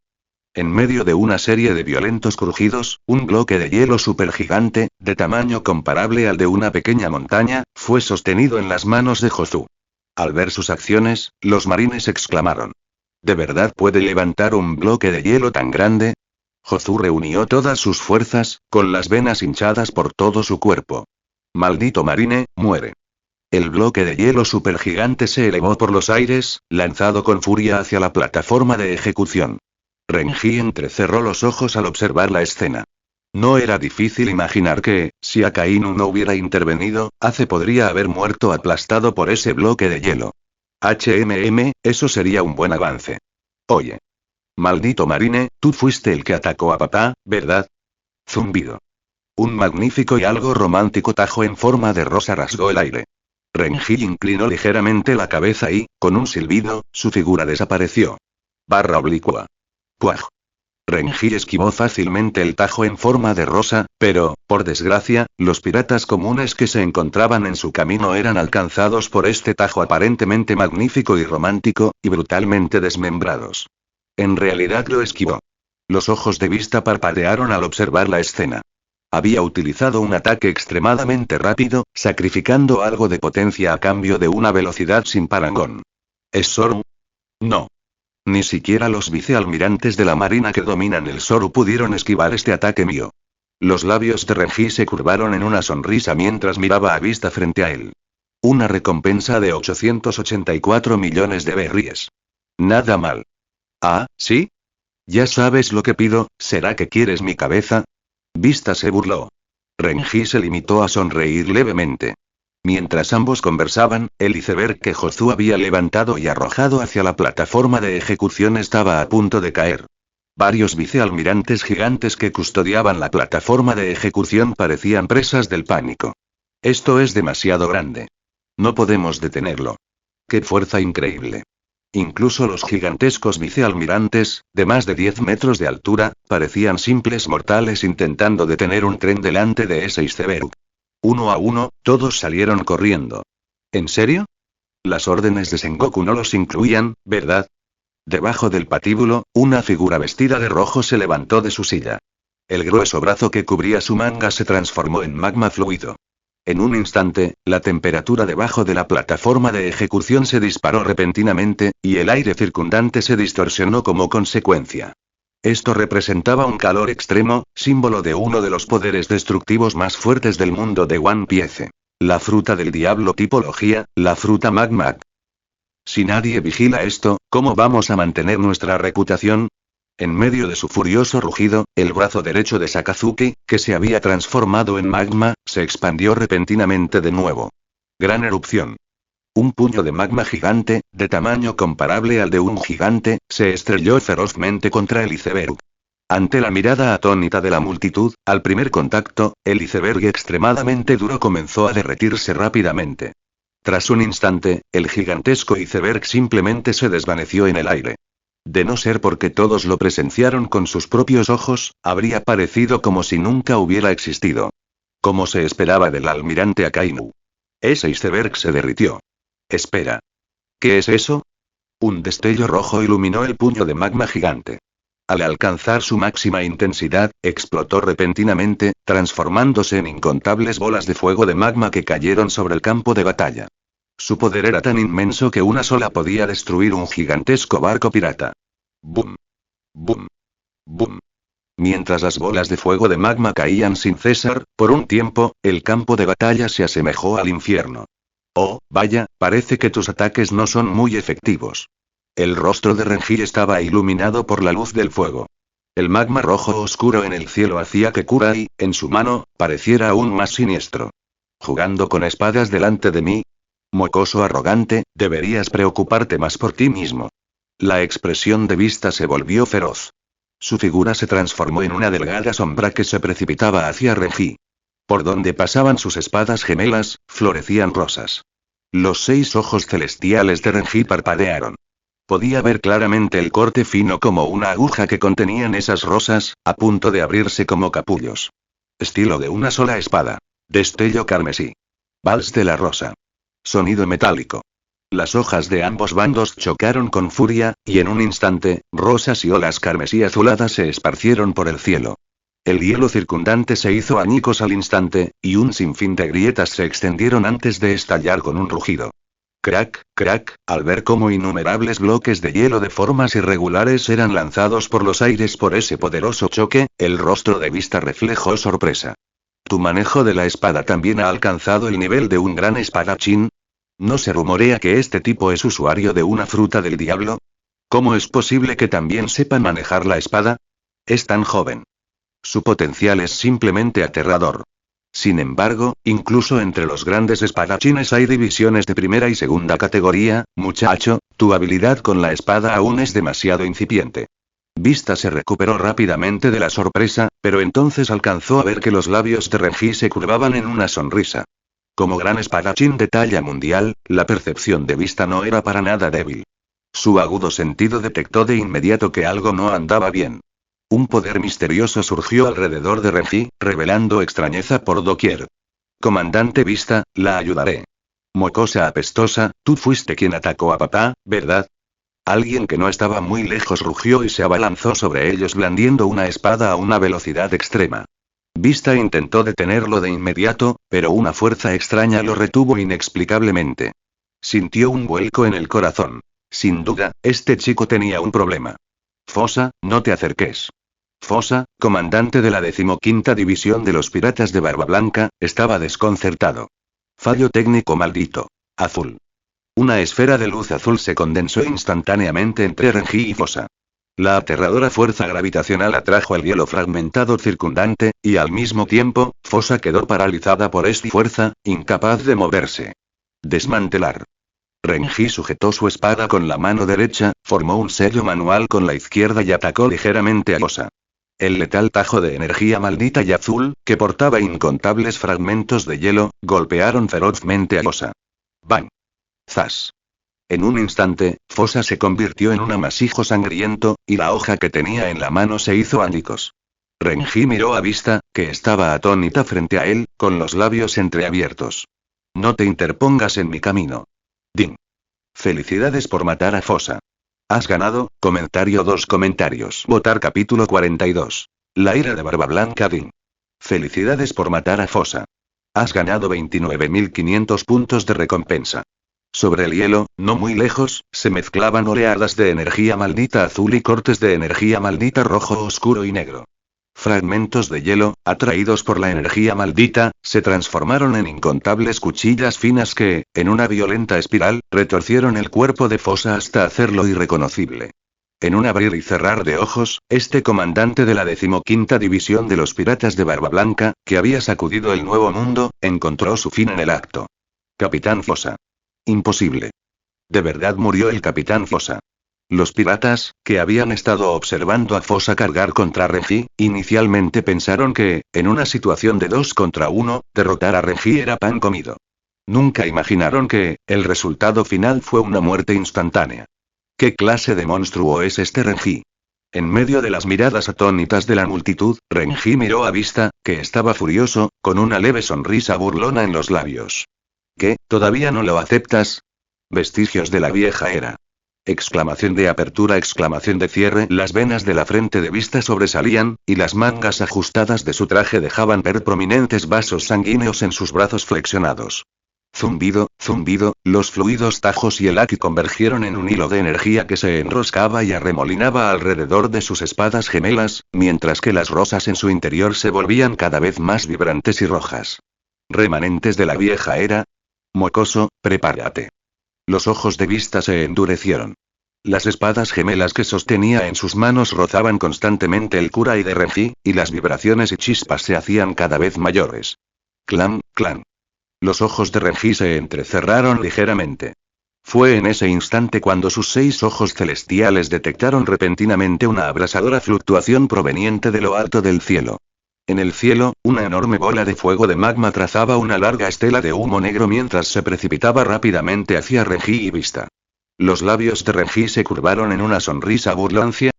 En medio de una serie de violentos crujidos, un bloque de hielo supergigante, de tamaño comparable al de una pequeña montaña, fue sostenido en las manos de Jozu. Al ver sus acciones, los marines exclamaron. ¿De verdad puede levantar un bloque de hielo tan grande? Jozu reunió todas sus fuerzas, con las venas hinchadas por todo su cuerpo. Maldito Marine, muere. El bloque de hielo supergigante se elevó por los aires, lanzado con furia hacia la plataforma de ejecución. Renji entrecerró los ojos al observar la escena. No era difícil imaginar que, si Akainu no hubiera intervenido, Ace podría haber muerto aplastado por ese bloque de hielo. Eso sería un buen avance. Oye. Maldito Marine, tú fuiste el que atacó a papá, ¿verdad? Zumbido. Un magnífico y algo romántico tajo en forma de rosa rasgó el aire. Renji inclinó ligeramente la cabeza y, con un silbido, su figura desapareció. Barra oblicua. ¡Puaj! Renji esquivó fácilmente el tajo en forma de rosa, pero, por desgracia, los piratas comunes que se encontraban en su camino eran alcanzados por este tajo aparentemente magnífico y romántico, y brutalmente desmembrados. En realidad lo esquivó. Los ojos de vista parpadearon al observar la escena. Había utilizado un ataque extremadamente rápido, sacrificando algo de potencia a cambio de una velocidad sin parangón. ¿Es Zoru? No. Ni siquiera los vicealmirantes de la marina que dominan el Zoru pudieron esquivar este ataque mío. Los labios de Renji se curvaron en una sonrisa mientras miraba a vista frente a él. Una recompensa de 884 millones de berries. Nada mal. Ah, ¿sí? Ya sabes lo que pido, ¿será que quieres mi cabeza? Vista se burló. Renji se limitó a sonreír levemente. Mientras ambos conversaban, el iceberg que Jozu había levantado y arrojado hacia la plataforma de ejecución estaba a punto de caer. Varios vicealmirantes gigantes que custodiaban la plataforma de ejecución parecían presas del pánico. Esto es demasiado grande. No podemos detenerlo. ¡Qué fuerza increíble! Incluso los gigantescos vicealmirantes, de más de 10 metros de altura, parecían simples mortales intentando detener un tren delante de ese iceberg. Uno a uno, todos salieron corriendo. ¿En serio? Las órdenes de Sengoku no los incluían, ¿verdad? Debajo del patíbulo, una figura vestida de rojo se levantó de su silla. El grueso brazo que cubría su manga se transformó en magma fluido. En un instante, la temperatura debajo de la plataforma de ejecución se disparó repentinamente, y el aire circundante se distorsionó como consecuencia. Esto representaba un calor extremo, símbolo de uno de los poderes destructivos más fuertes del mundo de One Piece. La fruta del diablo tipología, la fruta magma. Si nadie vigila esto, ¿cómo vamos a mantener nuestra reputación? En medio de su furioso rugido, el brazo derecho de Sakazuki, que se había transformado en magma, se expandió repentinamente de nuevo. Gran erupción. Un puño de magma gigante, de tamaño comparable al de un gigante, se estrelló ferozmente contra el iceberg. Ante la mirada atónita de la multitud, al primer contacto, el iceberg extremadamente duro comenzó a derretirse rápidamente. Tras un instante, el gigantesco iceberg simplemente se desvaneció en el aire. De no ser porque todos lo presenciaron con sus propios ojos, habría parecido como si nunca hubiera existido. Como se esperaba del almirante Akainu. Ese iceberg se derritió. Espera. ¿Qué es eso? Un destello rojo iluminó el puño de magma gigante. Al alcanzar su máxima intensidad, explotó repentinamente, transformándose en incontables bolas de fuego de magma que cayeron sobre el campo de batalla. Su poder era tan inmenso que una sola podía destruir un gigantesco barco pirata. ¡Bum! ¡Bum! ¡Bum! Mientras las bolas de fuego de magma caían sin cesar, por un tiempo, el campo de batalla se asemejó al infierno. Oh, vaya, parece que tus ataques no son muy efectivos. El rostro de Renji estaba iluminado por la luz del fuego. El magma rojo oscuro en el cielo hacía que Kurai, en su mano, pareciera aún más siniestro. ¿Jugando con espadas delante de mí? Mocoso arrogante, deberías preocuparte más por ti mismo. La expresión de vista se volvió feroz. Su figura se transformó en una delgada sombra que se precipitaba hacia Renji. Por donde pasaban sus espadas gemelas, florecían rosas. Los 6 ojos celestiales de Renji parpadearon. Podía ver claramente el corte fino como una aguja que contenían esas rosas, a punto de abrirse como capullos. Estilo de una sola espada. Destello carmesí. Vals de la rosa. Sonido metálico. Las hojas de ambos bandos chocaron con furia, y en un instante, rosas y olas carmesí azuladas se esparcieron por el cielo. El hielo circundante se hizo añicos al instante, y un sinfín de grietas se extendieron antes de estallar con un rugido. Crack, crack, al ver cómo innumerables bloques de hielo de formas irregulares eran lanzados por los aires por ese poderoso choque, el rostro de Vista reflejó sorpresa. ¿Tu manejo de la espada también ha alcanzado el nivel de un gran espadachín? ¿No se rumorea que este tipo es usuario de una fruta del diablo? ¿Cómo es posible que también sepa manejar la espada? Es tan joven. Su potencial es simplemente aterrador. Sin embargo, incluso entre los grandes espadachines hay divisiones de primera y segunda categoría, muchacho, tu habilidad con la espada aún es demasiado incipiente. Vista se recuperó rápidamente de la sorpresa, pero entonces alcanzó a ver que los labios de Renji se curvaban en una sonrisa. Como gran espadachín de talla mundial, la percepción de Vista no era para nada débil. Su agudo sentido detectó de inmediato que algo no andaba bien. Un poder misterioso surgió alrededor de Renji, revelando extrañeza por doquier. Comandante Vista, la ayudaré. Mocosa apestosa, tú fuiste quien atacó a papá, ¿verdad? Alguien que no estaba muy lejos rugió y se abalanzó sobre ellos blandiendo una espada a una velocidad extrema. Vista intentó detenerlo de inmediato, pero una fuerza extraña lo retuvo inexplicablemente. Sintió un vuelco en el corazón. Sin duda, este chico tenía un problema. Fosa, no te acerques. Fosa, comandante de la 15ª División de los Piratas de Barba Blanca, estaba desconcertado. Fallo técnico maldito. Azul. Una esfera de luz azul se condensó instantáneamente entre Renji y Fosa. La aterradora fuerza gravitacional atrajo el hielo fragmentado circundante, y al mismo tiempo, Fosa quedó paralizada por esta fuerza, incapaz de moverse. Desmantelar. Renji sujetó su espada con la mano derecha, formó un sello manual con la izquierda y atacó ligeramente a Fosa. El letal tajo de energía maldita y azul, que portaba incontables fragmentos de hielo, golpearon ferozmente a Fosa. ¡Bang! ¡Zas! En un instante, Fosa se convirtió en un amasijo sangriento, y la hoja que tenía en la mano se hizo ánicos. Renji miró a Vista, que estaba atónita frente a él, con los labios entreabiertos. No te interpongas en mi camino. Din. Felicidades por matar a Fosa. Has ganado, comentario 2 comentarios. Votar capítulo 42. La ira de Barba Blanca Din. Felicidades por matar a Fosa. Has ganado 29.500 puntos de recompensa. Sobre el hielo, no muy lejos, se mezclaban oleadas de energía maldita azul y cortes de energía maldita rojo oscuro y negro. Fragmentos de hielo, atraídos por la energía maldita, se transformaron en incontables cuchillas finas que, en una violenta espiral, retorcieron el cuerpo de Fosa hasta hacerlo irreconocible. En un abrir y cerrar de ojos, este comandante de la 15ª División de los Piratas de Barba Blanca, que había sacudido el Nuevo Mundo, encontró su fin en el acto. Capitán Fosa. Imposible. De verdad murió el Capitán Fosa. Los piratas, que habían estado observando a Fosa cargar contra Renji, inicialmente pensaron que, en una situación de 2 contra 1, derrotar a Renji era pan comido. Nunca imaginaron que, el resultado final fue una muerte instantánea. ¿Qué clase de monstruo es este Renji? En medio de las miradas atónitas de la multitud, Renji miró a Vista, que estaba furioso, con una leve sonrisa burlona en los labios. ¿Qué, todavía no lo aceptas? Vestigios de la vieja era. Exclamación de apertura, exclamación de cierre. Las venas de la frente de Vista sobresalían, y las mangas ajustadas de su traje dejaban ver prominentes vasos sanguíneos en sus brazos flexionados. Zumbido, zumbido, los fluidos tajos y el haki convergieron en un hilo de energía que se enroscaba y arremolinaba alrededor de sus espadas gemelas, mientras que las rosas en su interior se volvían cada vez más vibrantes y rojas. Remanentes de la vieja era. Mocoso, prepárate. Los ojos de Vista se endurecieron. Las espadas gemelas que sostenía en sus manos rozaban constantemente el Kurai de Renji, y las vibraciones y chispas se hacían cada vez mayores. Clan, clan. Los ojos de Renji se entrecerraron ligeramente. Fue en ese instante cuando sus 6 ojos celestiales detectaron repentinamente una abrasadora fluctuación proveniente de lo alto del cielo. En el cielo, una enorme bola de fuego de magma trazaba una larga estela de humo negro mientras se precipitaba rápidamente hacia Renji y Vista. Los labios de Renji se curvaron en una sonrisa burlancia.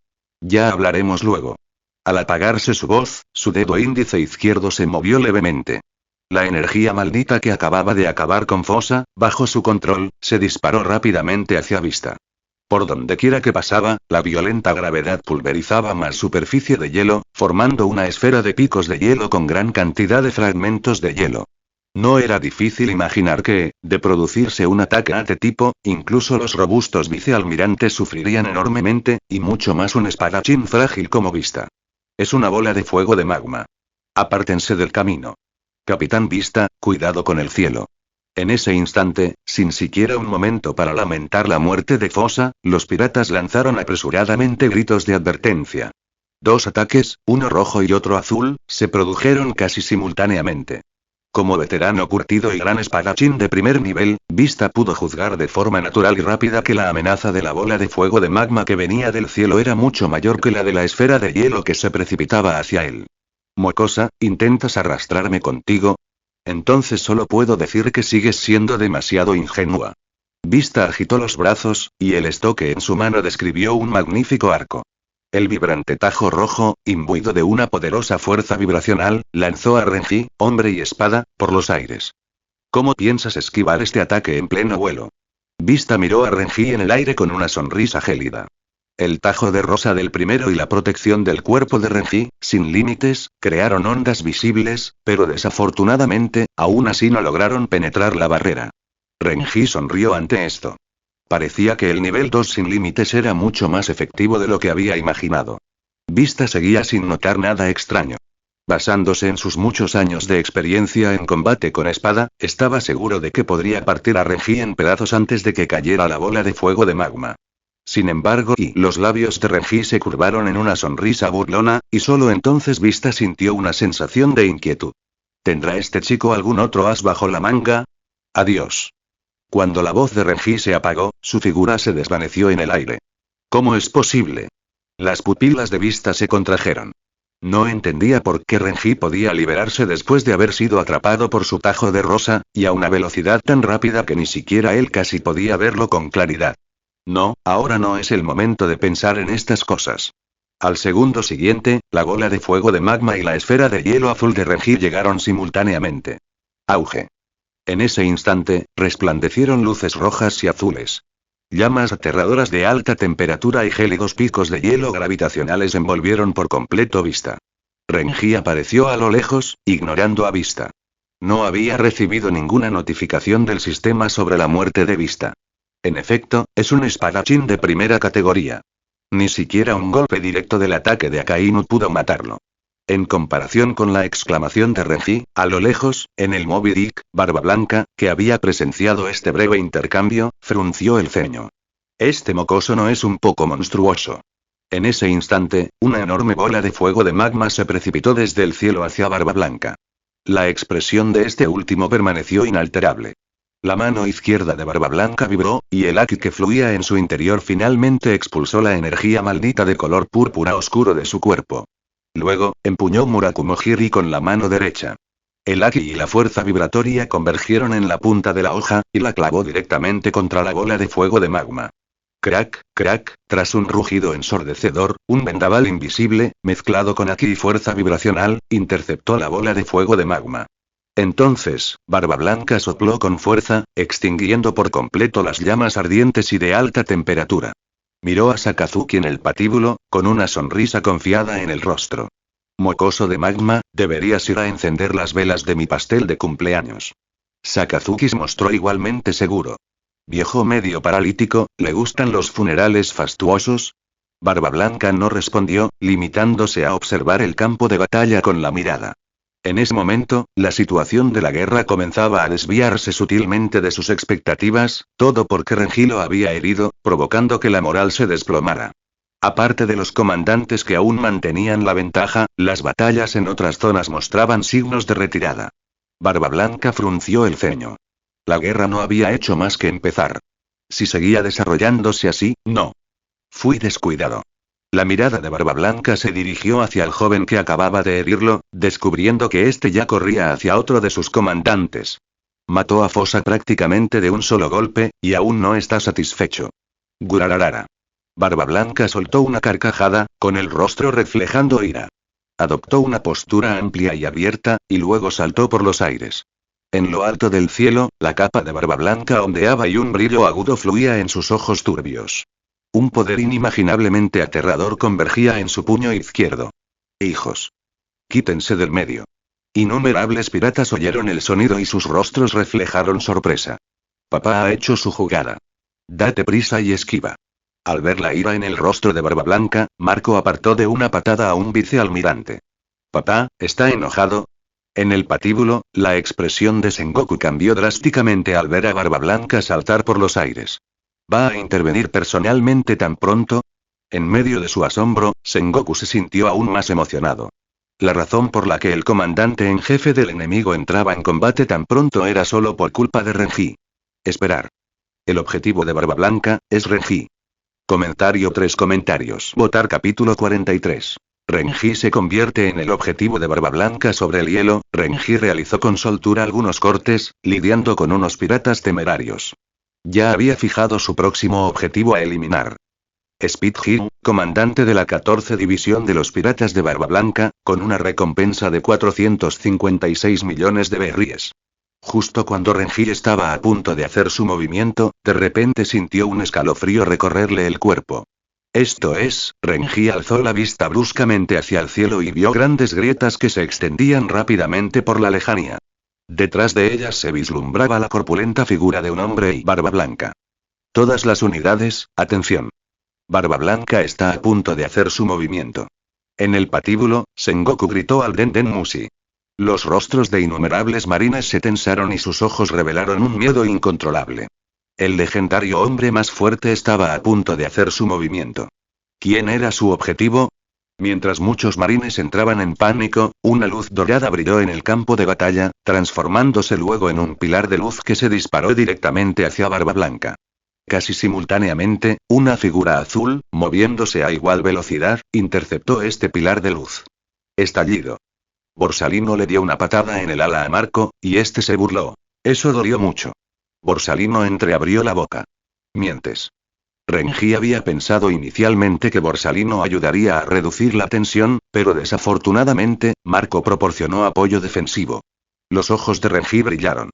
Ya hablaremos luego. Al apagarse su voz, su dedo índice izquierdo se movió levemente. La energía maldita que acababa de acabar con Fosa, bajo su control, se disparó rápidamente hacia Vista. Por donde quiera que pasaba, la violenta gravedad pulverizaba más superficie de hielo, formando una esfera de picos de hielo con gran cantidad de fragmentos de hielo. No era difícil imaginar que, de producirse un ataque a este tipo, incluso los robustos vicealmirantes sufrirían enormemente, y mucho más un espadachín frágil como Vista. Es una bola de fuego de magma. Apártense del camino. Capitán Vista, cuidado con el cielo. En ese instante, sin siquiera un momento para lamentar la muerte de Fosa, los piratas lanzaron apresuradamente gritos de advertencia. Dos ataques, uno rojo y otro azul, se produjeron casi simultáneamente. Como veterano curtido y gran espadachín de primer nivel, Vista pudo juzgar de forma natural y rápida que la amenaza de la bola de fuego de magma que venía del cielo era mucho mayor que la de la esfera de hielo que se precipitaba hacia él. Mocosa, ¿intentas arrastrarme contigo? Entonces solo puedo decir que sigues siendo demasiado ingenua. Vista agitó los brazos, y el estoque en su mano describió un magnífico arco. El vibrante tajo rojo, imbuido de una poderosa fuerza vibracional, lanzó a Renji, hombre y espada, por los aires. ¿Cómo piensas esquivar este ataque en pleno vuelo? Vista miró a Renji en el aire con una sonrisa gélida. El tajo de rosa del primero y la protección del cuerpo de Renji, sin límites, crearon ondas visibles, pero desafortunadamente, aún así no lograron penetrar la barrera. Renji sonrió ante esto. Parecía que el nivel 2 sin límites era mucho más efectivo de lo que había imaginado. Vista seguía sin notar nada extraño. Basándose en sus muchos años de experiencia en combate con espada, estaba seguro de que podría partir a Renji en pedazos antes de que cayera la bola de fuego de magma. Sin embargo, los labios de Renji se curvaron en una sonrisa burlona, y solo entonces Vista sintió una sensación de inquietud. ¿Tendrá este chico algún otro as bajo la manga? Adiós. Cuando la voz de Renji se apagó, su figura se desvaneció en el aire. ¿Cómo es posible? Las pupilas de Vista se contrajeron. No entendía por qué Renji podía liberarse después de haber sido atrapado por su tajo de rosa, y a una velocidad tan rápida que ni siquiera él casi podía verlo con claridad. No, ahora no es el momento de pensar en estas cosas. Al segundo siguiente, la bola de fuego de magma y la esfera de hielo azul de Renji llegaron simultáneamente. Auge. En ese instante, resplandecieron luces rojas y azules. Llamas aterradoras de alta temperatura y gélidos picos de hielo gravitacionales envolvieron por completo Vista. Renji apareció a lo lejos, ignorando a Vista. No había recibido ninguna notificación del sistema sobre la muerte de Vista. En efecto, es un espadachín de primera categoría. Ni siquiera un golpe directo del ataque de Akainu pudo matarlo. En comparación con la exclamación de Renji, a lo lejos, en el Moby Dick, Barba Blanca, que había presenciado este breve intercambio, frunció el ceño. Este mocoso no es un poco monstruoso. En ese instante, una enorme bola de fuego de magma se precipitó desde el cielo hacia Barba Blanca. La expresión de este último permaneció inalterable. La mano izquierda de Barba Blanca vibró, y el haki que fluía en su interior finalmente expulsó la energía maldita de color púrpura oscuro de su cuerpo. Luego, empuñó Murakumo-Hiri con la mano derecha. El haki y la fuerza vibratoria convergieron en la punta de la hoja, y la clavó directamente contra la bola de fuego de magma. Crack, crack, tras un rugido ensordecedor, un vendaval invisible, mezclado con haki y fuerza vibracional, interceptó la bola de fuego de magma. Entonces, Barba Blanca sopló con fuerza, extinguiendo por completo las llamas ardientes y de alta temperatura. Miró a Sakazuki en el patíbulo, con una sonrisa confiada en el rostro. Mocoso de magma, deberías ir a encender las velas de mi pastel de cumpleaños. Sakazuki se mostró igualmente seguro. Viejo medio paralítico, ¿le gustan los funerales fastuosos? Barba Blanca no respondió, limitándose a observar el campo de batalla con la mirada. En ese momento, la situación de la guerra comenzaba a desviarse sutilmente de sus expectativas, todo porque Renji lo había herido, provocando que la moral se desplomara. Aparte de los comandantes que aún mantenían la ventaja, las batallas en otras zonas mostraban signos de retirada. Barba Blanca frunció el ceño. La guerra no había hecho más que empezar. Si seguía desarrollándose así, no. Fui descuidado. La mirada de Barba Blanca se dirigió hacia el joven que acababa de herirlo, descubriendo que éste ya corría hacia otro de sus comandantes. Mató a Fosa prácticamente de un solo golpe, y aún no está satisfecho. Gurararara. Barba Blanca soltó una carcajada, con el rostro reflejando ira. Adoptó una postura amplia y abierta, y luego saltó por los aires. En lo alto del cielo, la capa de Barba Blanca ondeaba y un brillo agudo fluía en sus ojos turbios. Un poder inimaginablemente aterrador convergía en su puño izquierdo. Hijos. Quítense del medio. Innumerables piratas oyeron el sonido y sus rostros reflejaron sorpresa. Papá ha hecho su jugada. Date prisa y esquiva. Al ver la ira en el rostro de Barba Blanca, Marco apartó de una patada a un vicealmirante. Papá, ¿está enojado? En el patíbulo, la expresión de Sengoku cambió drásticamente al ver a Barba Blanca saltar por los aires. ¿Va a intervenir personalmente tan pronto? En medio de su asombro, Sengoku se sintió aún más emocionado. La razón por la que el comandante en jefe del enemigo entraba en combate tan pronto era solo por culpa de Renji. Esperar. El objetivo de Barba Blanca es Renji. Comentario 3 comentarios. Votar capítulo 43. Renji se convierte en el objetivo de Barba Blanca sobre el hielo. Renji realizó con soltura algunos cortes, lidiando con unos piratas temerarios. Ya había fijado su próximo objetivo a eliminar. Speed Hill, comandante de la 14 División de los Piratas de Barba Blanca, con una recompensa de 456 millones de berries. Justo cuando Renji estaba a punto de hacer su movimiento, de repente sintió un escalofrío recorrerle el cuerpo. Esto es, Renji alzó la vista bruscamente hacia el cielo y vio grandes grietas que se extendían rápidamente por la lejanía. Detrás de ellas se vislumbraba la corpulenta figura de un hombre y Barba Blanca. Todas las unidades, atención. Barba Blanca está a punto de hacer su movimiento. En el patíbulo, Sengoku gritó al Den Den Mushi. Los rostros de innumerables marines se tensaron y sus ojos revelaron un miedo incontrolable. El legendario hombre más fuerte estaba a punto de hacer su movimiento. ¿Quién era su objetivo? Mientras muchos marines entraban en pánico, una luz dorada brilló en el campo de batalla, transformándose luego en un pilar de luz que se disparó directamente hacia Barba Blanca. Casi simultáneamente, una figura azul, moviéndose a igual velocidad, interceptó este pilar de luz. Estallido. Borsalino le dio una patada en el ala a Marco, y este se burló. Eso dolió mucho. Borsalino entreabrió la boca. Mientes. Renji había pensado inicialmente que Borsalino ayudaría a reducir la tensión, pero desafortunadamente, Marco proporcionó apoyo defensivo. Los ojos de Renji brillaron.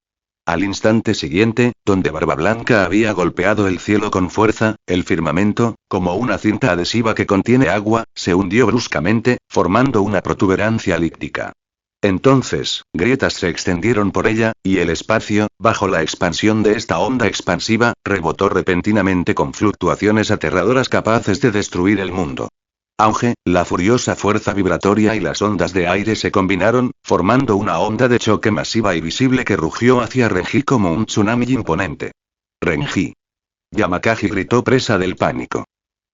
Al instante siguiente, donde Barba Blanca había golpeado el cielo con fuerza, el firmamento, como una cinta adhesiva que contiene agua, se hundió bruscamente, formando una protuberancia elíptica. Entonces, grietas se extendieron por ella, y el espacio, bajo la expansión de esta onda expansiva, rebotó repentinamente con fluctuaciones aterradoras capaces de destruir el mundo. Auge, la furiosa fuerza vibratoria y las ondas de aire se combinaron, formando una onda de choque masiva y visible que rugió hacia Renji como un tsunami imponente. Renji. Yamakagi gritó presa del pánico.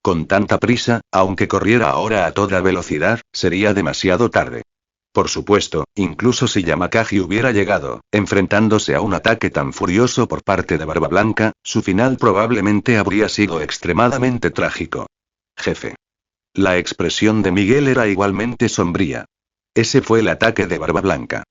Con tanta prisa, aunque corriera ahora a toda velocidad, sería demasiado tarde. Por supuesto, incluso si Yamakagi hubiera llegado, enfrentándose a un ataque tan furioso por parte de Barba Blanca, su final probablemente habría sido extremadamente trágico. Jefe. La expresión de Miguel era igualmente sombría. Ese fue el ataque de Barba Blanca.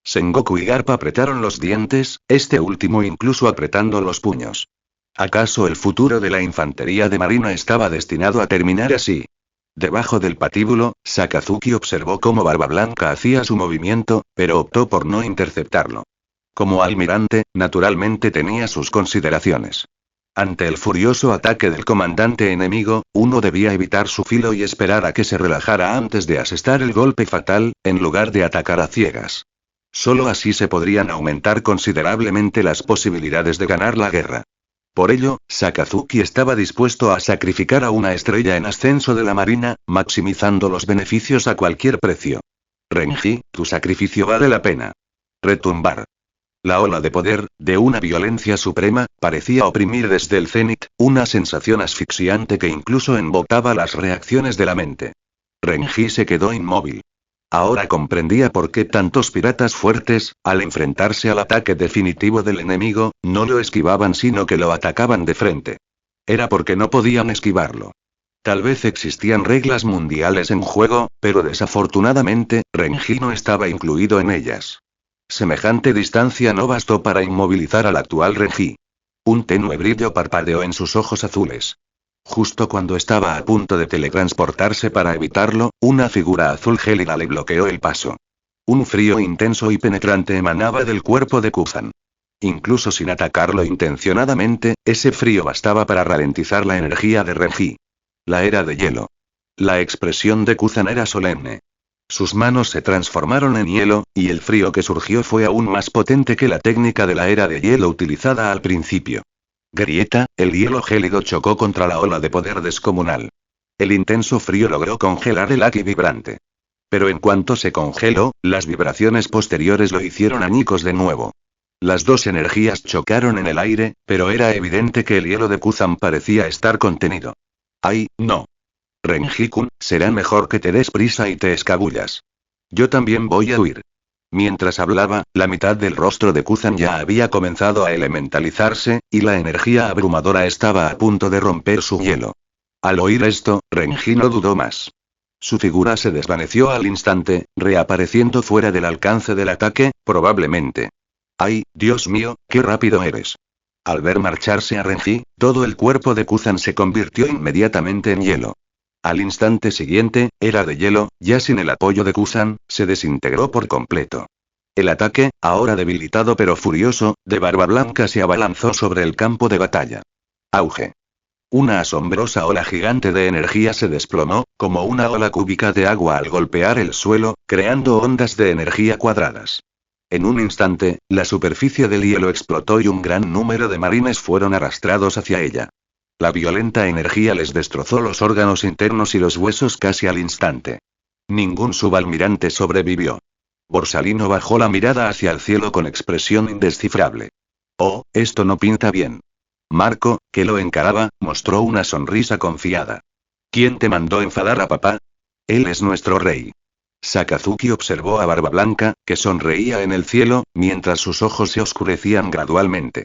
Sengoku y Garp apretaron los dientes, este último incluso apretando los puños. ¿Acaso el futuro de la infantería de marina estaba destinado a terminar así? Debajo del patíbulo, Sakazuki observó cómo Barba Blanca hacía su movimiento, pero optó por no interceptarlo. Como almirante, naturalmente tenía sus consideraciones. Ante el furioso ataque del comandante enemigo, uno debía evitar su filo y esperar a que se relajara antes de asestar el golpe fatal, en lugar de atacar a ciegas. Solo así se podrían aumentar considerablemente las posibilidades de ganar la guerra. Por ello, Sakazuki estaba dispuesto a sacrificar a una estrella en ascenso de la marina, maximizando los beneficios a cualquier precio. Renji, tu sacrificio vale la pena. Retumbar. La ola de poder, de una violencia suprema, parecía oprimir desde el cenit, una sensación asfixiante que incluso embotaba las reacciones de la mente. Renji se quedó inmóvil. Ahora comprendía por qué tantos piratas fuertes, al enfrentarse al ataque definitivo del enemigo, no lo esquivaban sino que lo atacaban de frente. Era porque no podían esquivarlo. Tal vez existían reglas mundiales en juego, pero desafortunadamente, Renji no estaba incluido en ellas. Semejante distancia no bastó para inmovilizar al actual Renji. Un tenue brillo parpadeó en sus ojos azules. Justo cuando estaba a punto de teletransportarse para evitarlo, una figura azul gélida le bloqueó el paso. Un frío intenso y penetrante emanaba del cuerpo de Kuzan. Incluso sin atacarlo intencionadamente, ese frío bastaba para ralentizar la energía de Renji. La era de hielo. La expresión de Kuzan era solemne. Sus manos se transformaron en hielo, y el frío que surgió fue aún más potente que la técnica de la era de hielo utilizada al principio. Grieta, el hielo gélido chocó contra la ola de poder descomunal. El intenso frío logró congelar el Aki vibrante. Pero en cuanto se congeló, las vibraciones posteriores lo hicieron añicos de nuevo. Las dos energías chocaron en el aire, pero era evidente que el hielo de Kuzan parecía estar contenido. ¡Ay, no! Renji-kun, será mejor que te des prisa y te escabullas. Yo también voy a huir. Mientras hablaba, la mitad del rostro de Kuzan ya había comenzado a elementalizarse, y la energía abrumadora estaba a punto de romper su hielo. Al oír esto, Renji no dudó más. Su figura se desvaneció al instante, reapareciendo fuera del alcance del ataque, probablemente. ¡Ay, Dios mío, qué rápido eres! Al ver marcharse a Renji, todo el cuerpo de Kuzan se convirtió inmediatamente en hielo. Al instante siguiente, era de hielo, ya sin el apoyo de Kuzan, se desintegró por completo. El ataque, ahora debilitado pero furioso, de Barba Blanca se abalanzó sobre el campo de batalla. Auge. Una asombrosa ola gigante de energía se desplomó, como una ola cúbica de agua al golpear el suelo, creando ondas de energía cuadradas. En un instante, la superficie del hielo explotó y un gran número de marines fueron arrastrados hacia ella. La violenta energía les destrozó los órganos internos y los huesos casi al instante. Ningún subalmirante sobrevivió. Borsalino bajó la mirada hacia el cielo con expresión indescifrable. Oh, esto no pinta bien. Marco, que lo encaraba, mostró una sonrisa confiada. ¿Quién te mandó enfadar a papá? Él es nuestro rey. Sakazuki observó a Barba Blanca, que sonreía en el cielo, mientras sus ojos se oscurecían gradualmente.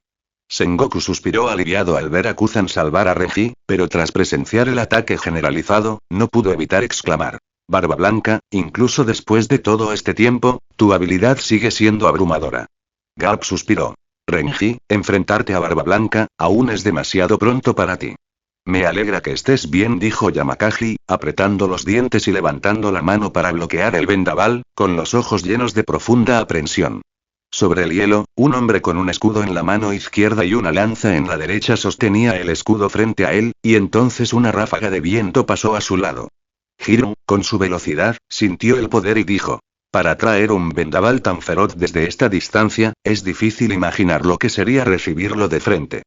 Sengoku suspiró aliviado al ver a Kuzan salvar a Renji, pero tras presenciar el ataque generalizado, no pudo evitar exclamar. Barba Blanca, incluso después de todo este tiempo, tu habilidad sigue siendo abrumadora. Garp suspiró. Renji, enfrentarte a Barba Blanca, aún es demasiado pronto para ti. Me alegra que estés bien, dijo Yamakagi, apretando los dientes y levantando la mano para bloquear el vendaval, con los ojos llenos de profunda aprensión. Sobre el hielo, un hombre con un escudo en la mano izquierda y una lanza en la derecha sostenía el escudo frente a él, y entonces una ráfaga de viento pasó a su lado. Hiro, con su velocidad, sintió el poder y dijo: para traer un vendaval tan feroz desde esta distancia, es difícil imaginar lo que sería recibirlo de frente.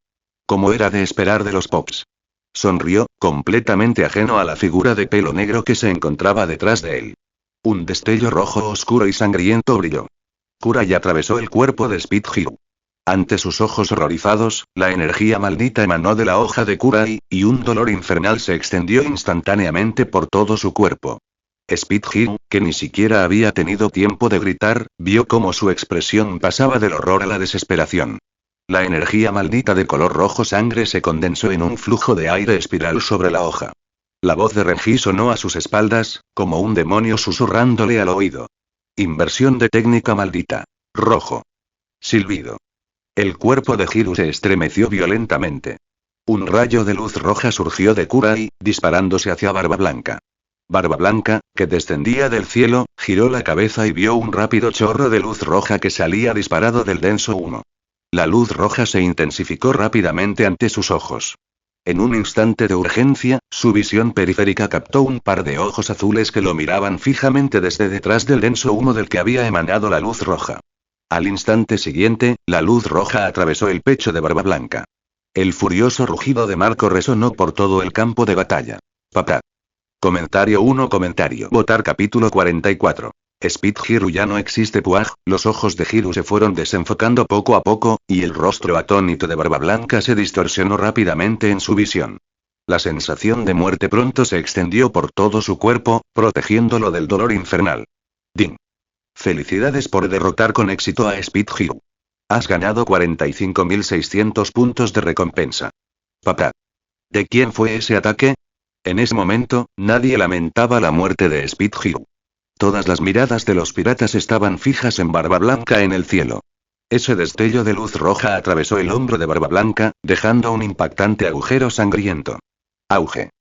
Como era de esperar de los Pops. Sonrió, completamente ajeno a la figura de pelo negro que se encontraba detrás de él. Un destello rojo oscuro y sangriento brilló. Kurai atravesó el cuerpo de Speed Hiro. Ante sus ojos horrorizados, la energía maldita emanó de la hoja de Kurai, y un dolor infernal se extendió instantáneamente por todo su cuerpo. Speed Hiro, que ni siquiera había tenido tiempo de gritar, vio cómo su expresión pasaba del horror a la desesperación. La energía maldita de color rojo sangre se condensó en un flujo de aire espiral sobre la hoja. La voz de Renji sonó a sus espaldas, como un demonio susurrándole al oído. Inversión de técnica maldita. Rojo. Silbido. El cuerpo de Hiro se estremeció violentamente. Un rayo de luz roja surgió de Kurai, disparándose hacia Barba Blanca. Barba Blanca, que descendía del cielo, giró la cabeza y vio un rápido chorro de luz roja que salía disparado del denso humo. La luz roja se intensificó rápidamente ante sus ojos. En un instante de urgencia, su visión periférica captó un par de ojos azules que lo miraban fijamente desde detrás del denso humo del que había emanado la luz roja. Al instante siguiente, la luz roja atravesó el pecho de Barba Blanca. El furioso rugido de Marco resonó por todo el campo de batalla. Papá. Comentario 1. Votar capítulo 44. Speed Hiro ya no existe. Puaj, los ojos de Hiro se fueron desenfocando poco a poco, y el rostro atónito de Barba Blanca se distorsionó rápidamente en su visión. La sensación de muerte pronto se extendió por todo su cuerpo, protegiéndolo del dolor infernal. Ding. Felicidades por derrotar con éxito a Speed Hiro. Has ganado 45.600 puntos de recompensa. Papá. ¿De quién fue ese ataque? En ese momento, nadie lamentaba la muerte de Speed Hiro. Todas las miradas de los piratas estaban fijas en Barba Blanca en el cielo. Ese destello de luz roja atravesó el hombro de Barba Blanca, dejando un impactante agujero sangriento. Auge.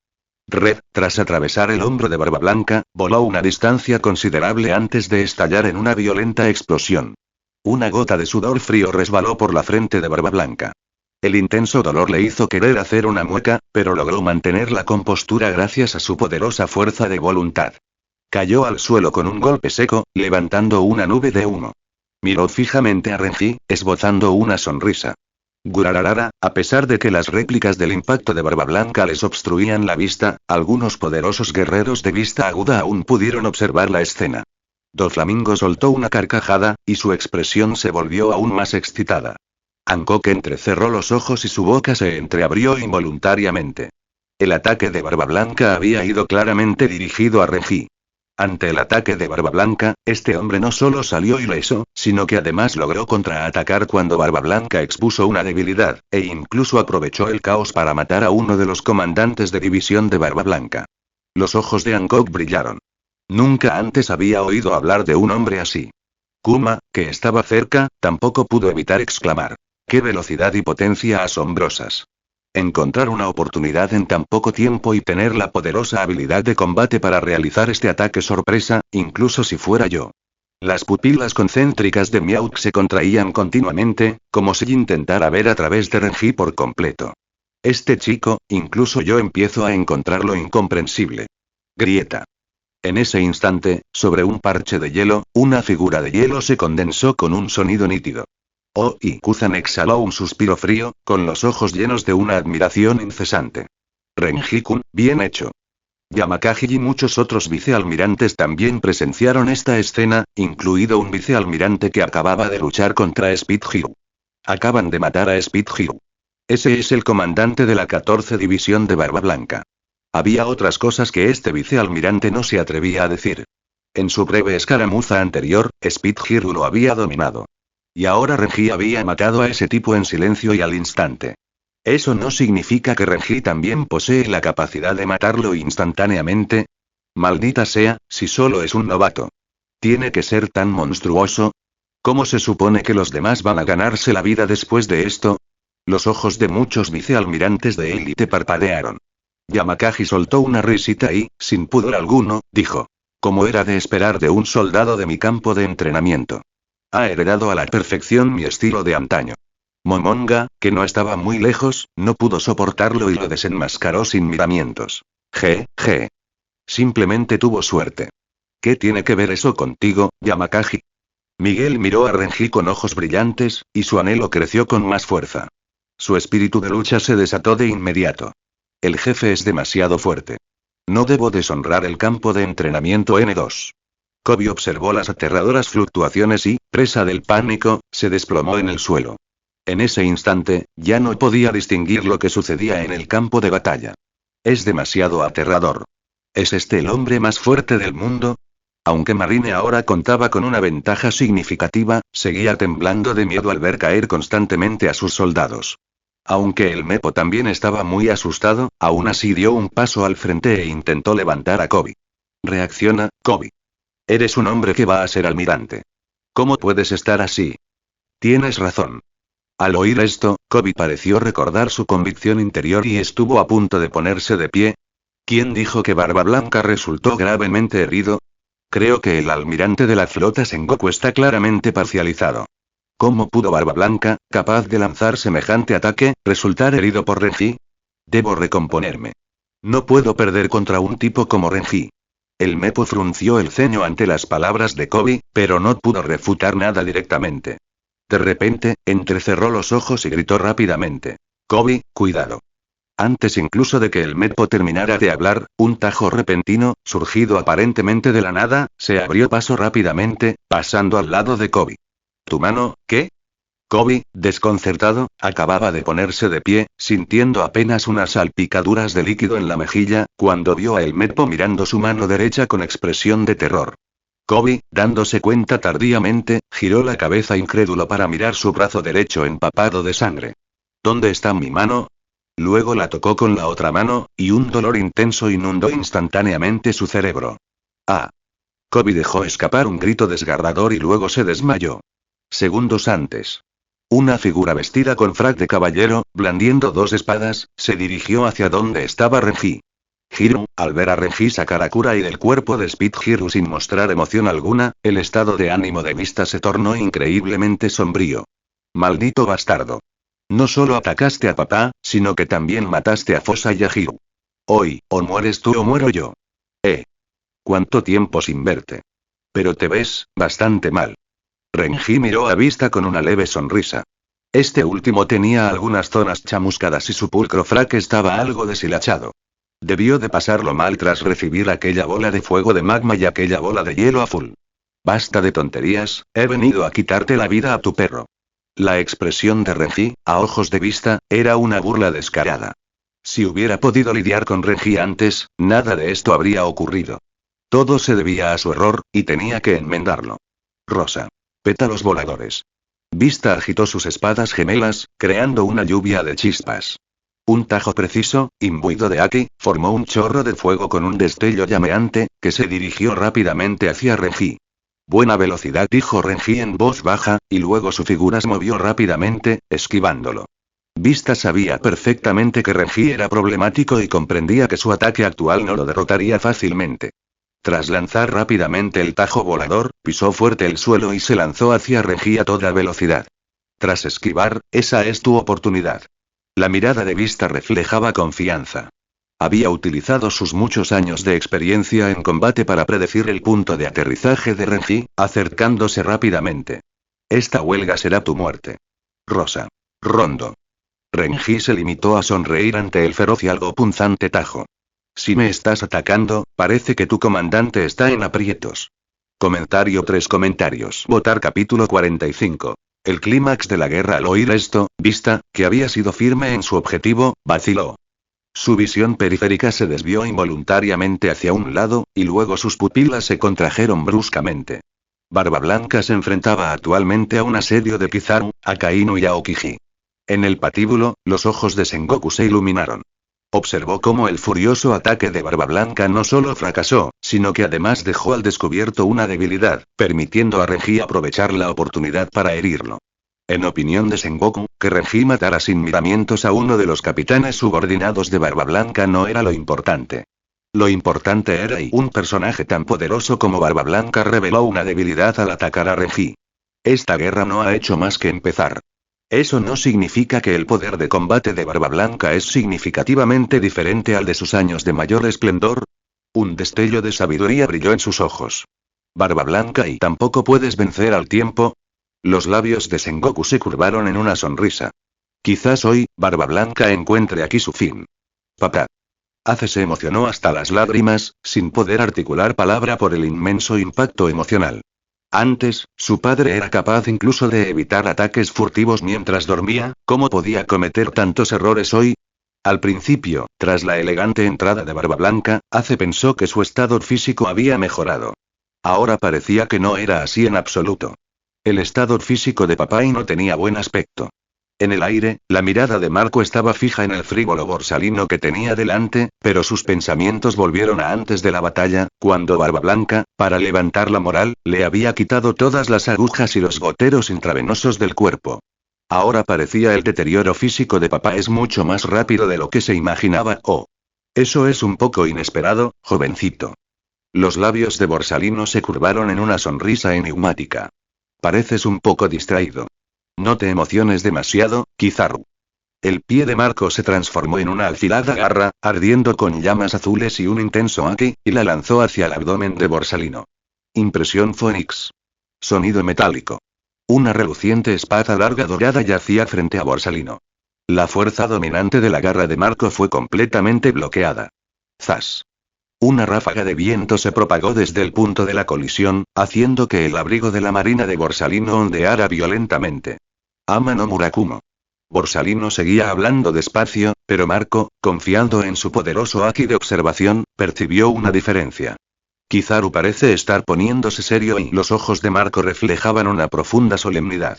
Red, tras atravesar el hombro de Barba Blanca, voló una distancia considerable antes de estallar en una violenta explosión. Una gota de sudor frío resbaló por la frente de Barba Blanca. El intenso dolor le hizo querer hacer una mueca, pero logró mantener la compostura gracias a su poderosa fuerza de voluntad. Cayó al suelo con un golpe seco, levantando una nube de humo. Miró fijamente a Renji, esbozando una sonrisa. Gurararara, a pesar de que las réplicas del impacto de Barba Blanca les obstruían la vista, algunos poderosos guerreros de vista aguda aún pudieron observar la escena. Doflamingo soltó una carcajada, y su expresión se volvió aún más excitada. Hancock entrecerró los ojos y su boca se entreabrió involuntariamente. El ataque de Barba Blanca había ido claramente dirigido a Renji. Ante el ataque de Barba Blanca, este hombre no solo salió ileso, sino que además logró contraatacar cuando Barba Blanca expuso una debilidad, e incluso aprovechó el caos para matar a uno de los comandantes de división de Barba Blanca. Los ojos de Hancock brillaron. Nunca antes había oído hablar de un hombre así. Kuma, que estaba cerca, tampoco pudo evitar exclamar. ¡Qué velocidad y potencia asombrosas! Encontrar una oportunidad en tan poco tiempo y tener la poderosa habilidad de combate para realizar este ataque sorpresa, incluso si fuera yo. Las pupilas concéntricas de Miauk se contraían continuamente, como si intentara ver a través de Renji por completo. Este chico, incluso yo empiezo a encontrarlo incomprensible. Grieta. En ese instante, sobre un parche de hielo, una figura de hielo se condensó con un sonido nítido. Oh, y Kuzan exhaló un suspiro frío, con los ojos llenos de una admiración incesante. Renji-kun, bien hecho. Yamakagi y muchos otros vicealmirantes también presenciaron esta escena, incluido un vicealmirante que acababa de luchar contra Speed Hero. Acaban de matar a Speed Hero. Ese es el comandante de la 14 División de Barba Blanca. Había otras cosas que este vicealmirante no se atrevía a decir. En su breve escaramuza anterior, Speed Hero lo había dominado. Y ahora Renji había matado a ese tipo en silencio y al instante. ¿Eso no significa que Renji también posee la capacidad de matarlo instantáneamente? Maldita sea, si solo es un novato. ¿Tiene que ser tan monstruoso? ¿Cómo se supone que los demás van a ganarse la vida después de esto? Los ojos de muchos vicealmirantes de élite parpadearon. Yamakagi soltó una risita y, sin pudor alguno, dijo. Como era de esperar de un soldado de mi campo de entrenamiento. Ha heredado a la perfección mi estilo de antaño. Momonga, que no estaba muy lejos, no pudo soportarlo y lo desenmascaró sin miramientos. Je. Simplemente tuvo suerte. ¿Qué tiene que ver eso contigo, Yamakagi? Miguel miró a Renji con ojos brillantes, y su anhelo creció con más fuerza. Su espíritu de lucha se desató de inmediato. El jefe es demasiado fuerte. No debo deshonrar el campo de entrenamiento N2. Kobe observó las aterradoras fluctuaciones y, presa del pánico, se desplomó en el suelo. En ese instante, ya no podía distinguir lo que sucedía en el campo de batalla. Es demasiado aterrador. ¿Es este el hombre más fuerte del mundo? Aunque Marine ahora contaba con una ventaja significativa, seguía temblando de miedo al ver caer constantemente a sus soldados. Aunque el Mepo también estaba muy asustado, aún así dio un paso al frente e intentó levantar a Kobe. Reacciona, Kobe. Eres un hombre que va a ser almirante. ¿Cómo puedes estar así? Tienes razón. Al oír esto, Kobe pareció recordar su convicción interior y estuvo a punto de ponerse de pie. ¿Quién dijo que Barba Blanca resultó gravemente herido? Creo que el almirante de la flota Sengoku está claramente parcializado. ¿Cómo pudo Barba Blanca, capaz de lanzar semejante ataque, resultar herido por Renji? Debo recomponerme. No puedo perder contra un tipo como Renji. El Mepo frunció el ceño ante las palabras de Kobe, pero no pudo refutar nada directamente. De repente, entrecerró los ojos y gritó rápidamente. Kobe, cuidado. Antes incluso de que el Mepo terminara de hablar, un tajo repentino, surgido aparentemente de la nada, se abrió paso rápidamente, pasando al lado de Kobe. ¿Tu mano, qué? Kobe, desconcertado, acababa de ponerse de pie, sintiendo apenas unas salpicaduras de líquido en la mejilla, cuando vio a el Mepo mirando su mano derecha con expresión de terror. Kobe, dándose cuenta tardíamente, giró la cabeza incrédulo para mirar su brazo derecho empapado de sangre. ¿Dónde está mi mano? Luego la tocó con la otra mano, y un dolor intenso inundó instantáneamente su cerebro. ¡Ah! Kobe dejó escapar un grito desgarrador y luego se desmayó. Segundos antes. Una figura vestida con frac de caballero, blandiendo dos espadas, se dirigió hacia donde estaba Renji. Hiro, al ver a Renji sacar a Kurai del cuerpo de Speed Hero sin mostrar emoción alguna, el estado de ánimo de Vista se tornó increíblemente sombrío. Maldito bastardo. No solo atacaste a papá, sino que también mataste a Fosa y a Hiro. Hoy, o mueres tú o muero yo. ¿Cuánto tiempo sin verte? Pero te ves bastante mal. Renji miró a Vista con una leve sonrisa. Este último tenía algunas zonas chamuscadas y su pulcro frac estaba algo deshilachado. Debió de pasarlo mal tras recibir aquella bola de fuego de magma y aquella bola de hielo azul. Basta de tonterías, he venido a quitarte la vida a tu perro. La expresión de Renji, a ojos de Vista, era una burla descarada. Si hubiera podido lidiar con Renji antes, nada de esto habría ocurrido. Todo se debía a su error, y tenía que enmendarlo. Rosa. Pétalos voladores. Vista agitó sus espadas gemelas, creando una lluvia de chispas. Un tajo preciso, imbuido de Aki, formó un chorro de fuego con un destello llameante, que se dirigió rápidamente hacia Renji. Buena velocidad, dijo Renji en voz baja, y luego su figura se movió rápidamente, esquivándolo. Vista sabía perfectamente que Renji era problemático y comprendía que su ataque actual no lo derrotaría fácilmente. Tras lanzar rápidamente el tajo volador, pisó fuerte el suelo y se lanzó hacia Renji a toda velocidad. Tras esquivar, esa es tu oportunidad. La mirada de Vista reflejaba confianza. Había utilizado sus muchos años de experiencia en combate para predecir el punto de aterrizaje de Renji, acercándose rápidamente. Esta huelga será tu muerte. Rosa. Rondo. Renji se limitó a sonreír ante el feroz y algo punzante tajo. Si me estás atacando, parece que tu comandante está en aprietos. Comentario 3 comentarios. Votar capítulo 45. El clímax de la guerra. Al oír esto, Vista, que había sido firme en su objetivo, vaciló. Su visión periférica se desvió involuntariamente hacia un lado, y luego sus pupilas se contrajeron bruscamente. Barba Blanca se enfrentaba actualmente a un asedio de Kizaru, Akainu y Aokiji. En el patíbulo, los ojos de Sengoku se iluminaron. Observó cómo el furioso ataque de Barba Blanca no solo fracasó, sino que además dejó al descubierto una debilidad, permitiendo a Renji aprovechar la oportunidad para herirlo. En opinión de Sengoku, que Renji matara sin miramientos a uno de los capitanes subordinados de Barba Blanca no era lo importante. Lo importante era y un personaje tan poderoso como Barba Blanca reveló una debilidad al atacar a Renji. Esta guerra no ha hecho más que empezar. Eso no significa que el poder de combate de Barba Blanca es significativamente diferente al de sus años de mayor esplendor. Un destello de sabiduría brilló en sus ojos. Barba Blanca, ¿y tampoco puedes vencer al tiempo? Los labios de Sengoku se curvaron en una sonrisa. Quizás hoy, Barba Blanca encuentre aquí su fin. Papá. Ace se emocionó hasta las lágrimas, sin poder articular palabra por el inmenso impacto emocional. Antes, su padre era capaz incluso de evitar ataques furtivos mientras dormía, ¿cómo podía cometer tantos errores hoy? Al principio, tras la elegante entrada de Barba Blanca, Ace pensó que su estado físico había mejorado. Ahora parecía que no era así en absoluto. El estado físico de Papay no tenía buen aspecto. En el aire, la mirada de Marco estaba fija en el frívolo borsalino que tenía delante, pero sus pensamientos volvieron a antes de la batalla, cuando Barba Blanca, para levantar la moral, le había quitado todas las agujas y los goteros intravenosos del cuerpo. Ahora parecía el deterioro físico de papá es mucho más rápido de lo que se imaginaba. Oh. Eso es un poco inesperado, jovencito. Los labios de Borsalino se curvaron en una sonrisa enigmática. Pareces un poco distraído. No te emociones demasiado, Kizaru. El pie de Marco se transformó en una afilada garra, ardiendo con llamas azules y un intenso Aki, y la lanzó hacia el abdomen de Borsalino. Impresión Phoenix. Sonido metálico. Una reluciente espada larga dorada yacía frente a Borsalino. La fuerza dominante de la garra de Marco fue completamente bloqueada. ¡Zas! Una ráfaga de viento se propagó desde el punto de la colisión, haciendo que el abrigo de la marina de Borsalino ondeara violentamente. Ama no Murakumo. Borsalino seguía hablando despacio, pero Marco, confiando en su poderoso Aki de observación, percibió una diferencia. Kizaru parece estar poniéndose serio y los ojos de Marco reflejaban una profunda solemnidad.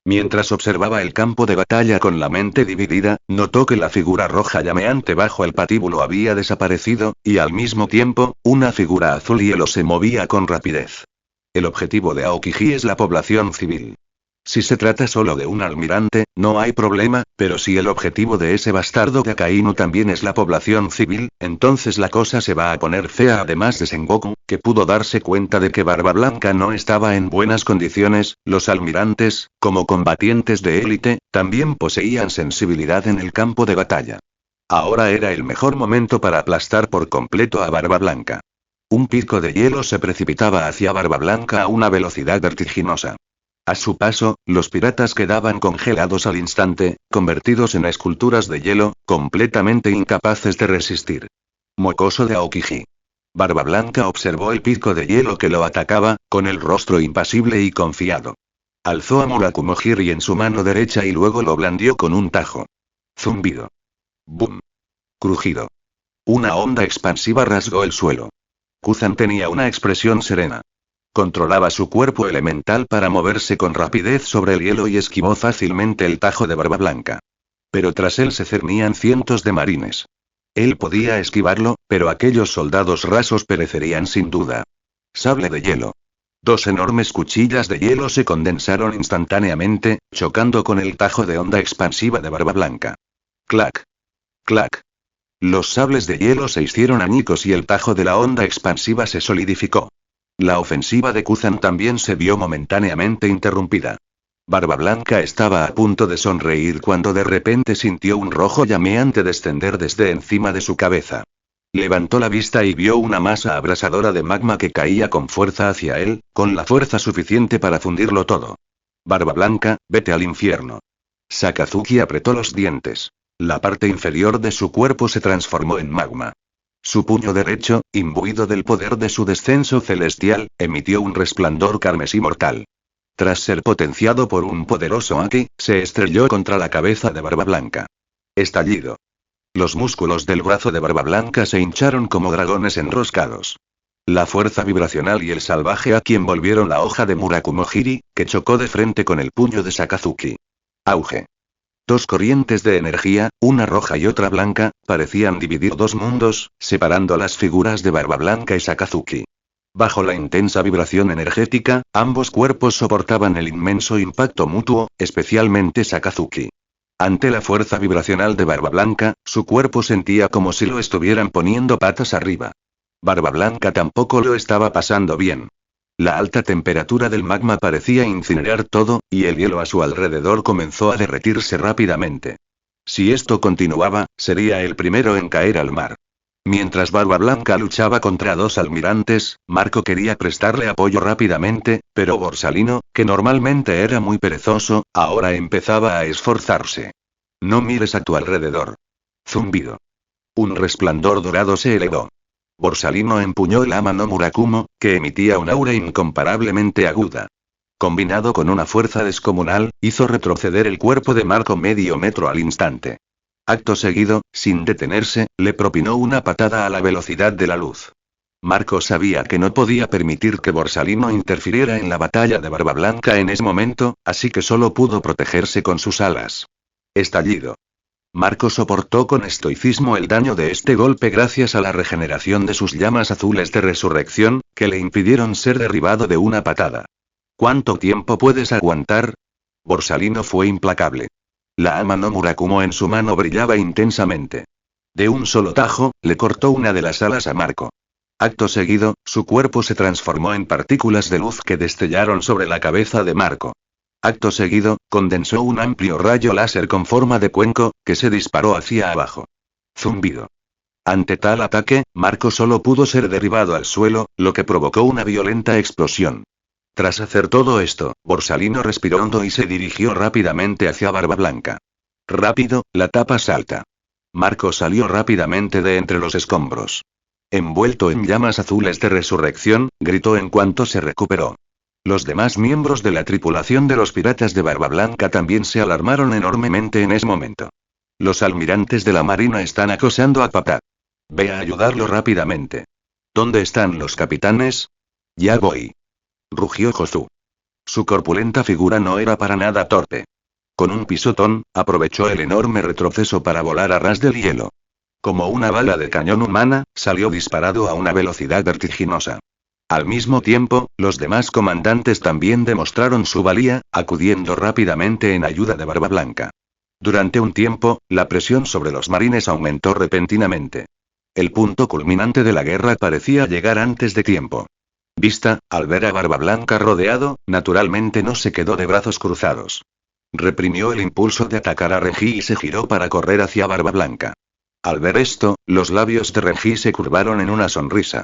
Mientras observaba el campo de batalla con la mente dividida, notó que la figura roja llameante bajo el patíbulo había desaparecido, y al mismo tiempo, una figura azul hielo se movía con rapidez. El objetivo de Aokiji es la población civil. Si se trata solo de un almirante, no hay problema, pero si el objetivo de ese bastardo Akainu también es la población civil, entonces la cosa se va a poner fea. Además de Sengoku, que pudo darse cuenta de que Barba Blanca no estaba en buenas condiciones, los almirantes, como combatientes de élite, también poseían sensibilidad en el campo de batalla. Ahora era el mejor momento para aplastar por completo a Barba Blanca. Un pico de hielo se precipitaba hacia Barba Blanca a una velocidad vertiginosa. A su paso, los piratas quedaban congelados al instante, convertidos en esculturas de hielo, completamente incapaces de resistir. Mocoso de Aokiji. Barba Blanca observó el pico de hielo que lo atacaba, con el rostro impasible y confiado. Alzó a Murakumo-jiri en su mano derecha y luego lo blandió con un tajo. Zumbido. Boom. Crujido. Una onda expansiva rasgó el suelo. Kuzan tenía una expresión serena. Controlaba su cuerpo elemental para moverse con rapidez sobre el hielo y esquivó fácilmente el tajo de Barba Blanca. Pero tras él se cernían cientos de marines. Él podía esquivarlo, pero aquellos soldados rasos perecerían sin duda. Sable de hielo. Dos enormes cuchillas de hielo se condensaron instantáneamente, chocando con el tajo de onda expansiva de Barba Blanca. Clac. Clac. Los sables de hielo se hicieron añicos y el tajo de la onda expansiva se solidificó. La ofensiva de Kuzan también se vio momentáneamente interrumpida. Barba Blanca estaba a punto de sonreír cuando de repente sintió un rojo llameante descender desde encima de su cabeza. Levantó la vista y vio una masa abrasadora de magma que caía con fuerza hacia él, con la fuerza suficiente para fundirlo todo. Barba Blanca, vete al infierno. Sakazuki apretó los dientes. La parte inferior de su cuerpo se transformó en magma. Su puño derecho, imbuido del poder de su descenso celestial, emitió un resplandor carmesí mortal. Tras ser potenciado por un poderoso Aki, se estrelló contra la cabeza de Barba Blanca. Estallido. Los músculos del brazo de Barba Blanca se hincharon como dragones enroscados. La fuerza vibracional y el salvaje Aki envolvieron la hoja de Murakumo-jiri, que chocó de frente con el puño de Sakazuki. Auge. Dos corrientes de energía, una roja y otra blanca, parecían dividir dos mundos, separando las figuras de Barba Blanca y Sakazuki. Bajo la intensa vibración energética, ambos cuerpos soportaban el inmenso impacto mutuo, especialmente Sakazuki. Ante la fuerza vibracional de Barba Blanca, su cuerpo sentía como si lo estuvieran poniendo patas arriba. Barba Blanca tampoco lo estaba pasando bien. La alta temperatura del magma parecía incinerar todo, y el hielo a su alrededor comenzó a derretirse rápidamente. Si esto continuaba, sería el primero en caer al mar. Mientras Barba Blanca luchaba contra dos almirantes, Marco quería prestarle apoyo rápidamente, pero Borsalino, que normalmente era muy perezoso, ahora empezaba a esforzarse. No mires a tu alrededor. Zumbido. Un resplandor dorado se elevó. Borsalino empuñó el ama no Murakumo, que emitía un aura incomparablemente aguda. Combinado con una fuerza descomunal, hizo retroceder el cuerpo de Marco medio metro al instante. Acto seguido, sin detenerse, le propinó una patada a la velocidad de la luz. Marco sabía que no podía permitir que Borsalino interfiriera en la batalla de Barba Blanca en ese momento, así que solo pudo protegerse con sus alas. Estallido. Marco soportó con estoicismo el daño de este golpe gracias a la regeneración de sus llamas azules de resurrección, que le impidieron ser derribado de una patada. ¿Cuánto tiempo puedes aguantar? Borsalino fue implacable. La ama no Murakumo en su mano brillaba intensamente. De un solo tajo, le cortó una de las alas a Marco. Acto seguido, su cuerpo se transformó en partículas de luz que destellaron sobre la cabeza de Marco. Acto seguido, condensó un amplio rayo láser con forma de cuenco, que se disparó hacia abajo. Zumbido. Ante tal ataque, Marco solo pudo ser derribado al suelo, lo que provocó una violenta explosión. Tras hacer todo esto, Borsalino respiró hondo y se dirigió rápidamente hacia Barba Blanca. Rápido, la tapa salta. Marco salió rápidamente de entre los escombros. Envuelto en llamas azules de resurrección, gritó en cuanto se recuperó. Los demás miembros de la tripulación de los piratas de Barba Blanca también se alarmaron enormemente en ese momento. Los almirantes de la marina están acosando a papá. Ve a ayudarlo rápidamente. ¿Dónde están los capitanes? Ya voy. Rugió Josu. Su corpulenta figura no era para nada torpe. Con un pisotón, aprovechó el enorme retroceso para volar a ras del hielo. Como una bala de cañón humana, salió disparado a una velocidad vertiginosa. Al mismo tiempo, los demás comandantes también demostraron su valía, acudiendo rápidamente en ayuda de Barba Blanca. Durante un tiempo, la presión sobre los marines aumentó repentinamente. El punto culminante de la guerra parecía llegar antes de tiempo. Vista, al ver a Barba Blanca rodeado, naturalmente no se quedó de brazos cruzados. Reprimió el impulso de atacar a Renji y se giró para correr hacia Barba Blanca. Al ver esto, los labios de Renji se curvaron en una sonrisa.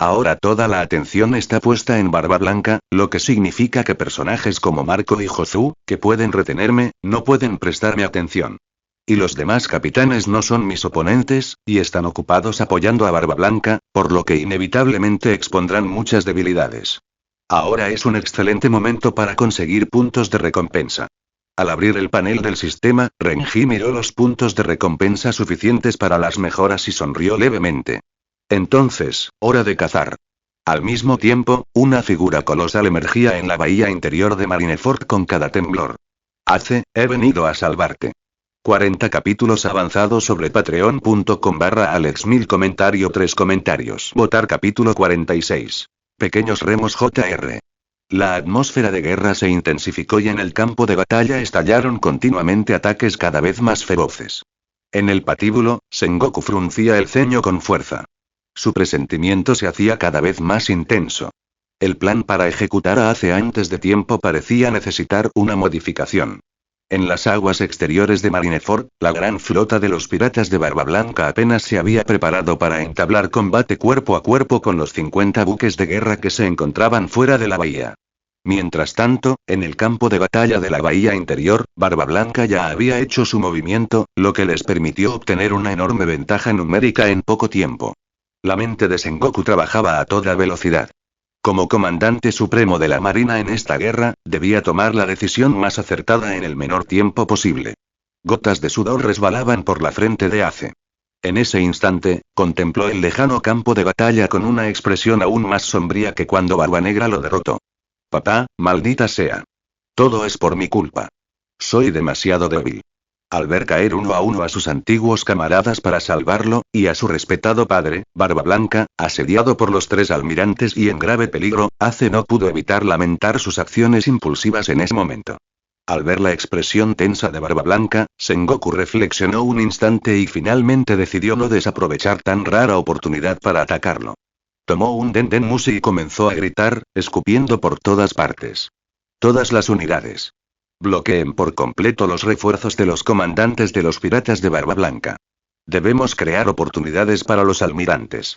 Ahora toda la atención está puesta en Barba Blanca, lo que significa que personajes como Marco y Jozu, que pueden retenerme, no pueden prestarme atención. Y los demás capitanes no son mis oponentes, y están ocupados apoyando a Barba Blanca, por lo que inevitablemente expondrán muchas debilidades. Ahora es un excelente momento para conseguir puntos de recompensa. Al abrir el panel del sistema, Renji miró los puntos de recompensa suficientes para las mejoras y sonrió levemente. Entonces, hora de cazar. Al mismo tiempo, una figura colosal emergía en la bahía interior de Marineford con cada temblor. He venido a salvarte. 40 capítulos avanzados sobre patreon.com/Alex1000 comentario 3 comentarios. Votar capítulo 46. Pequeños remos JR. La atmósfera de guerra se intensificó y en el campo de batalla estallaron continuamente ataques cada vez más feroces. En el patíbulo, Sengoku fruncía el ceño con fuerza. Su presentimiento se hacía cada vez más intenso. El plan para ejecutar a Ace antes de tiempo parecía necesitar una modificación. En las aguas exteriores de Marineford, la gran flota de los piratas de Barba Blanca apenas se había preparado para entablar combate cuerpo a cuerpo con los 50 buques de guerra que se encontraban fuera de la bahía. Mientras tanto, en el campo de batalla de la bahía interior, Barba Blanca ya había hecho su movimiento, lo que les permitió obtener una enorme ventaja numérica en poco tiempo. La mente de Sengoku trabajaba a toda velocidad. Como comandante supremo de la Marina en esta guerra, debía tomar la decisión más acertada en el menor tiempo posible. Gotas de sudor resbalaban por la frente de Ace. En ese instante, contempló el lejano campo de batalla con una expresión aún más sombría que cuando Barbanegra lo derrotó. Papá, maldita sea. Todo es por mi culpa. Soy demasiado débil. Al ver caer uno a sus antiguos camaradas para salvarlo, y a su respetado padre, Barba Blanca, asediado por los 3 almirantes y en grave peligro, Ace no pudo evitar lamentar sus acciones impulsivas en ese momento. Al ver la expresión tensa de Barba Blanca, Sengoku reflexionó un instante y finalmente decidió no desaprovechar tan rara oportunidad para atacarlo. Tomó un Denden Mushi y comenzó a gritar, escupiendo por todas partes. Todas las unidades. Bloqueen por completo los refuerzos de los comandantes de los piratas de Barba Blanca. Debemos crear oportunidades para los almirantes.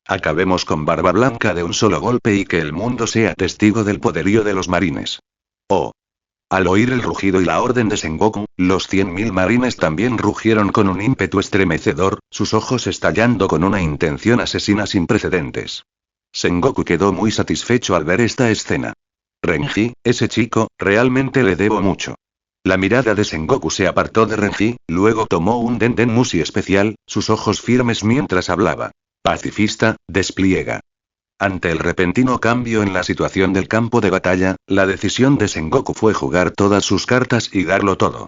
Acabemos con Barba Blanca de un solo golpe y que el mundo sea testigo del poderío de los marines. Oh. Al oír el rugido y la orden de Sengoku, los 100.000 marines también rugieron con un ímpetu estremecedor, sus ojos estallando con una intención asesina sin precedentes. Sengoku quedó muy satisfecho al ver esta escena. Renji, ese chico, realmente le debo mucho. La mirada de Sengoku se apartó de Renji, luego tomó un Denden Mushi especial, sus ojos firmes mientras hablaba. Pacifista, despliega. Ante el repentino cambio en la situación del campo de batalla, la decisión de Sengoku fue jugar todas sus cartas y darlo todo.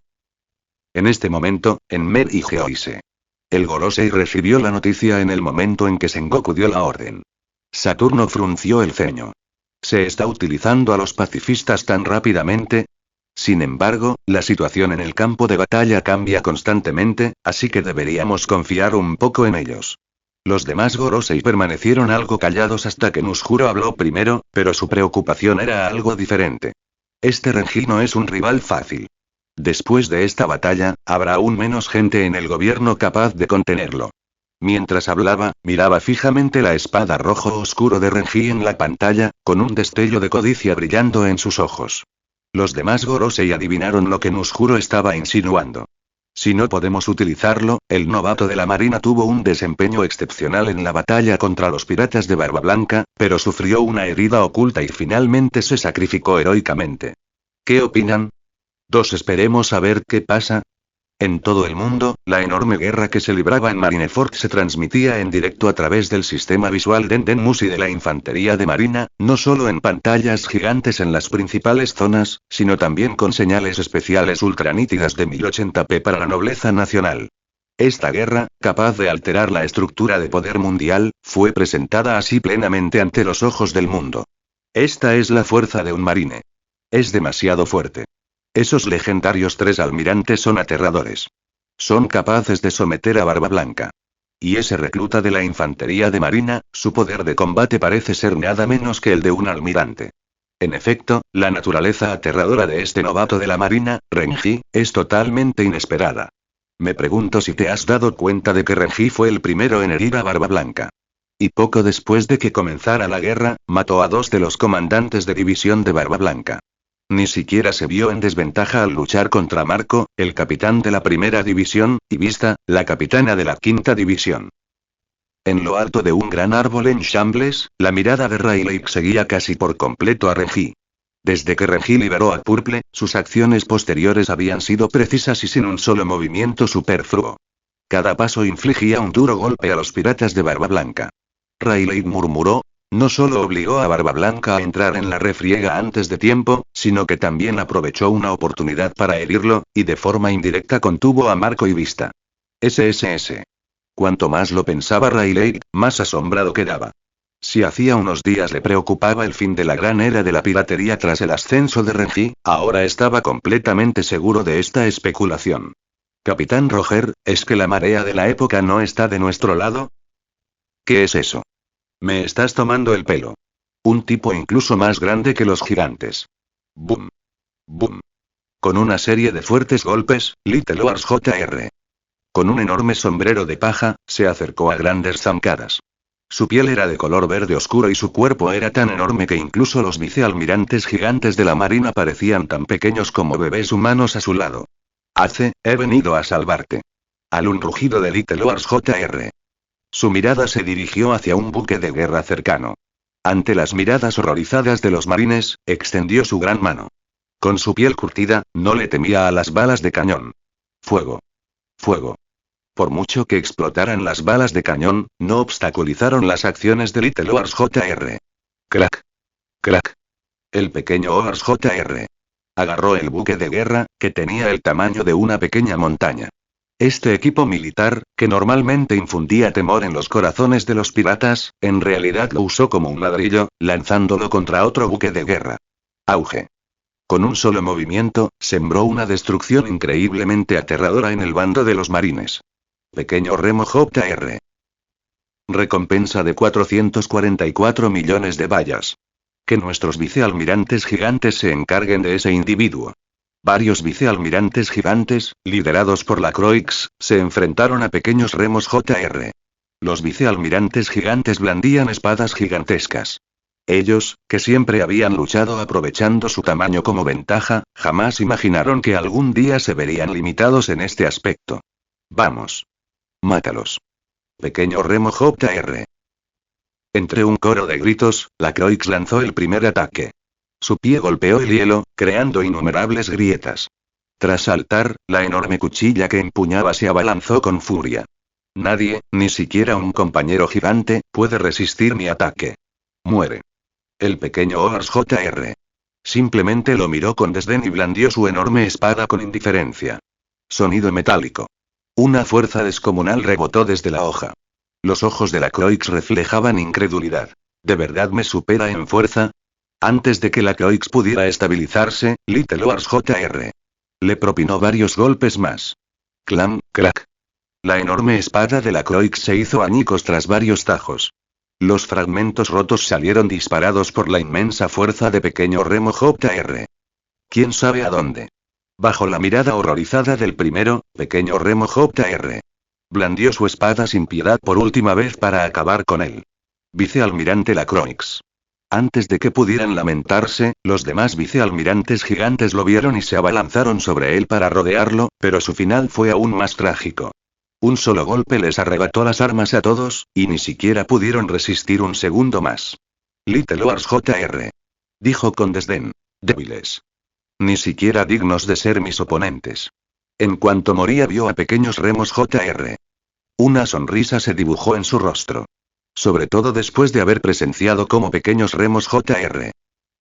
En este momento, en Mer y Geoise. El Gorosei recibió la noticia en el momento en que Sengoku dio la orden. Saturno frunció el ceño. ¿Se está utilizando a los pacifistas tan rápidamente? Sin embargo, la situación en el campo de batalla cambia constantemente, así que deberíamos confiar un poco en ellos. Los demás Gorosei permanecieron algo callados hasta que Nushuro habló primero, pero su preocupación era algo diferente. Este Renji no es un rival fácil. Después de esta batalla, habrá aún menos gente en el gobierno capaz de contenerlo. Mientras hablaba, miraba fijamente la espada rojo oscuro de Renji en la pantalla, con un destello de codicia brillando en sus ojos. Los demás Gorosei adivinaron lo que Nushuro estaba insinuando. Si no podemos utilizarlo, el novato de la marina tuvo un desempeño excepcional en la batalla contra los piratas de Barba Blanca, pero sufrió una herida oculta y finalmente se sacrificó heroicamente. ¿Qué opinan? Esperemos a ver qué pasa. En todo el mundo, la enorme guerra que se libraba en Marineford se transmitía en directo a través del sistema visual Denden Mushi de la infantería de marina, no solo en pantallas gigantes en las principales zonas, sino también con señales especiales ultranítidas de 1080p para la nobleza nacional. Esta guerra, capaz de alterar la estructura de poder mundial, fue presentada así plenamente ante los ojos del mundo. Esta es la fuerza de un marine. Es demasiado fuerte. Esos legendarios 3 almirantes son aterradores. Son capaces de someter a Barba Blanca. Y ese recluta de la infantería de marina, su poder de combate parece ser nada menos que el de un almirante. En efecto, la naturaleza aterradora de este novato de la marina, Renji, es totalmente inesperada. Me pregunto si te has dado cuenta de que Renji fue el primero en herir a Barba Blanca. Y poco después de que comenzara la guerra, mató a 2 de los comandantes de división de Barba Blanca. Ni siquiera se vio en desventaja al luchar contra Marco, el capitán de la primera división, y Vista, la capitana de la quinta división. En lo alto de un gran árbol en Shambles, la mirada de Rayleigh seguía casi por completo a Renji. Desde que Renji liberó a Purple, sus acciones posteriores habían sido precisas y sin un solo movimiento superfluo. Cada paso infligía un duro golpe a los piratas de Barba Blanca. Rayleigh murmuró. No solo obligó a Barba Blanca a entrar en la refriega antes de tiempo, sino que también aprovechó una oportunidad para herirlo, y de forma indirecta contuvo a Marco y Vista. SSS. Cuanto más lo pensaba Rayleigh, más asombrado quedaba. Si hacía unos días le preocupaba el fin de la gran era de la piratería tras el ascenso de Renji, ahora estaba completamente seguro de esta especulación. Capitán Roger, ¿es que la marea de la época no está de nuestro lado? ¿Qué es eso? Me estás tomando el pelo. Un tipo incluso más grande que los gigantes. Boom. Boom. Con una serie de fuertes golpes, Little Wars Jr. Con un enorme sombrero de paja, se acercó a grandes zancadas. Su piel era de color verde oscuro y su cuerpo era tan enorme que incluso los vicealmirantes gigantes de la marina parecían tan pequeños como bebés humanos a su lado. He venido a salvarte. Al un rugido de Little Wars Jr. Su mirada se dirigió hacia un buque de guerra cercano. Ante las miradas horrorizadas de los marines, extendió su gran mano. Con su piel curtida, no le temía a las balas de cañón. Fuego. Fuego. Por mucho que explotaran las balas de cañón, no obstaculizaron las acciones de Little Wars Jr. Crack. Crack. El pequeño Wars Jr. agarró el buque de guerra, que tenía el tamaño de una pequeña montaña. Este equipo militar, que normalmente infundía temor en los corazones de los piratas, en realidad lo usó como un ladrillo, lanzándolo contra otro buque de guerra. Auge. Con un solo movimiento, sembró una destrucción increíblemente aterradora en el bando de los marines. Pequeño remo Jr. Recompensa de 444 millones de bayas. Que nuestros vicealmirantes gigantes se encarguen de ese individuo. Varios vicealmirantes gigantes, liderados por la Croix, se enfrentaron a pequeños remos Jr. Los vicealmirantes gigantes blandían espadas gigantescas. Ellos, que siempre habían luchado aprovechando su tamaño como ventaja, jamás imaginaron que algún día se verían limitados en este aspecto. Vamos. Mátalos. Pequeño remo Jr. Entre un coro de gritos, la Croix lanzó el primer ataque. Su pie golpeó el hielo, creando innumerables grietas. Tras saltar, la enorme cuchilla que empuñaba se abalanzó con furia. Nadie, ni siquiera un compañero gigante, puede resistir mi ataque. Muere. El pequeño Ors Jr. simplemente lo miró con desdén y blandió su enorme espada con indiferencia. Sonido metálico. Una fuerza descomunal rebotó desde la hoja. Los ojos de la Croix reflejaban incredulidad. ¿De verdad me supera en fuerza? Antes de que la Croix pudiera estabilizarse, Little Wars Jr. le propinó varios golpes más. Clam, crack. La enorme espada de la Croix se hizo añicos tras varios tajos. Los fragmentos rotos salieron disparados por la inmensa fuerza de pequeño remo Jr. ¿Quién sabe a dónde? Bajo la mirada horrorizada del primero, pequeño remo Jr. blandió su espada sin piedad por última vez para acabar con él. Vicealmirante Lacroix. Antes de que pudieran lamentarse, los demás vicealmirantes gigantes lo vieron y se abalanzaron sobre él para rodearlo, pero su final fue aún más trágico. Un solo golpe les arrebató las armas a todos, y ni siquiera pudieron resistir un segundo más. Little Wars Jr. dijo con desdén. Débiles. Ni siquiera dignos de ser mis oponentes. En cuanto moría vio a pequeños remos Jr. Una sonrisa se dibujó en su rostro. Sobre todo después de haber presenciado cómo pequeños remos Jr.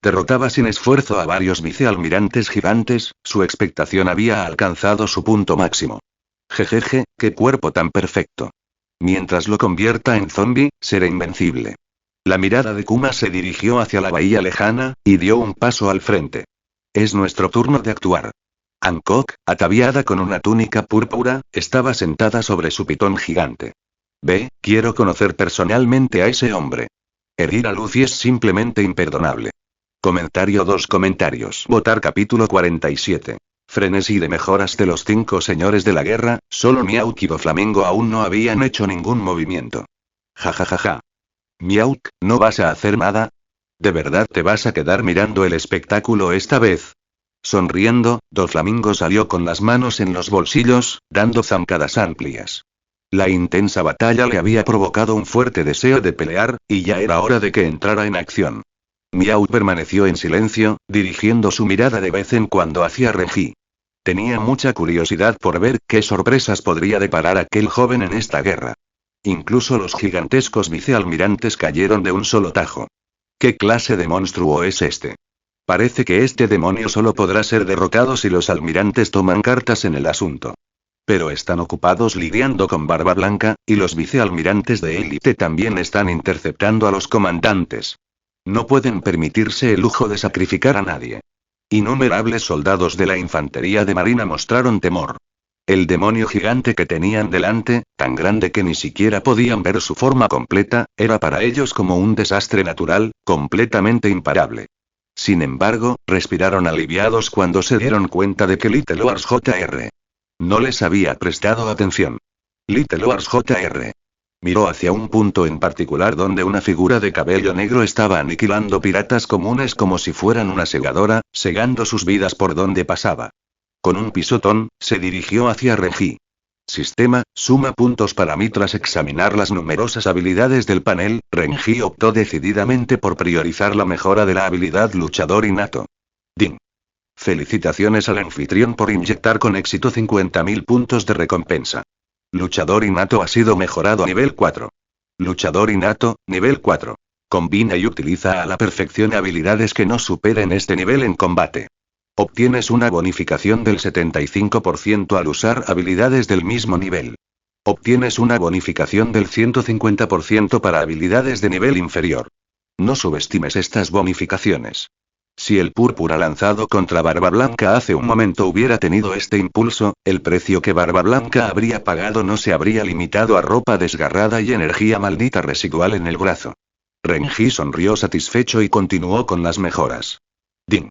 derrotaba sin esfuerzo a varios vicealmirantes gigantes, su expectación había alcanzado su punto máximo. Jejeje, qué cuerpo tan perfecto. Mientras lo convierta en zombie, seré invencible. La mirada de Kuma se dirigió hacia la bahía lejana, y dio un paso al frente. Es nuestro turno de actuar. Hancock, ataviada con una túnica púrpura, estaba sentada sobre su pitón gigante. Quiero conocer personalmente a ese hombre. Herir a Luffy es simplemente imperdonable. Comentario 2 comentarios. Votar capítulo 47. Frenesí de mejoras de los 5 señores de la guerra, solo Miauki y Doflamingo aún no habían hecho ningún movimiento. Jajajaja. Miauk, ¿no vas a hacer nada? ¿De verdad te vas a quedar mirando el espectáculo esta vez? Sonriendo, Doflamingo salió con las manos en los bolsillos, dando zancadas amplias. La intensa batalla le había provocado un fuerte deseo de pelear, y ya era hora de que entrara en acción. Miau permaneció en silencio, dirigiendo su mirada de vez en cuando hacia Renji. Tenía mucha curiosidad por ver qué sorpresas podría deparar aquel joven en esta guerra. Incluso los gigantescos vicealmirantes cayeron de un solo tajo. ¿Qué clase de monstruo es este? Parece que este demonio solo podrá ser derrotado si los almirantes toman cartas en el asunto. Pero están ocupados lidiando con Barba Blanca, y los vicealmirantes de élite también están interceptando a los comandantes. No pueden permitirse el lujo de sacrificar a nadie. Innumerables soldados de la infantería de marina mostraron temor. El demonio gigante que tenían delante, tan grande que ni siquiera podían ver su forma completa, era para ellos como un desastre natural, completamente imparable. Sin embargo, respiraron aliviados cuando se dieron cuenta de que Little Wars Jr. no les había prestado atención. Little Wars Jr. miró hacia un punto en particular donde una figura de cabello negro estaba aniquilando piratas comunes como si fueran una segadora, segando sus vidas por donde pasaba. Con un pisotón, se dirigió hacia Renji. Sistema, suma puntos para mí. Tras examinar las numerosas habilidades del panel, Renji optó decididamente por priorizar la mejora de la habilidad luchador innato. Ding. Felicitaciones al anfitrión por inyectar con éxito 50.000 puntos de recompensa. Luchador innato ha sido mejorado a nivel 4. Luchador innato, nivel 4. Combina y utiliza a la perfección habilidades que no superen este nivel en combate. Obtienes una bonificación del 75% al usar habilidades del mismo nivel. Obtienes una bonificación del 150% para habilidades de nivel inferior. No subestimes estas bonificaciones. Si el púrpura lanzado contra Barba Blanca hace un momento hubiera tenido este impulso, el precio que Barba Blanca habría pagado no se habría limitado a ropa desgarrada y energía maldita residual en el brazo. Renji sonrió satisfecho y continuó con las mejoras. Ding.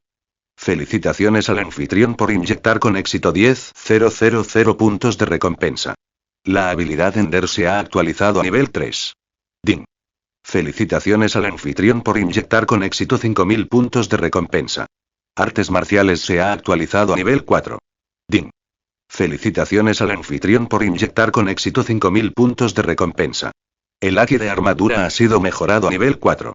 Felicitaciones al anfitrión por inyectar con éxito 10.000 puntos de recompensa. La habilidad Ender se ha actualizado a nivel 3. Ding. Felicitaciones al anfitrión por inyectar con éxito 5.000 puntos de recompensa. Artes marciales se ha actualizado a nivel 4. Ding. Felicitaciones al anfitrión por inyectar con éxito 5.000 puntos de recompensa. El Haki de armadura ha sido mejorado a nivel 4.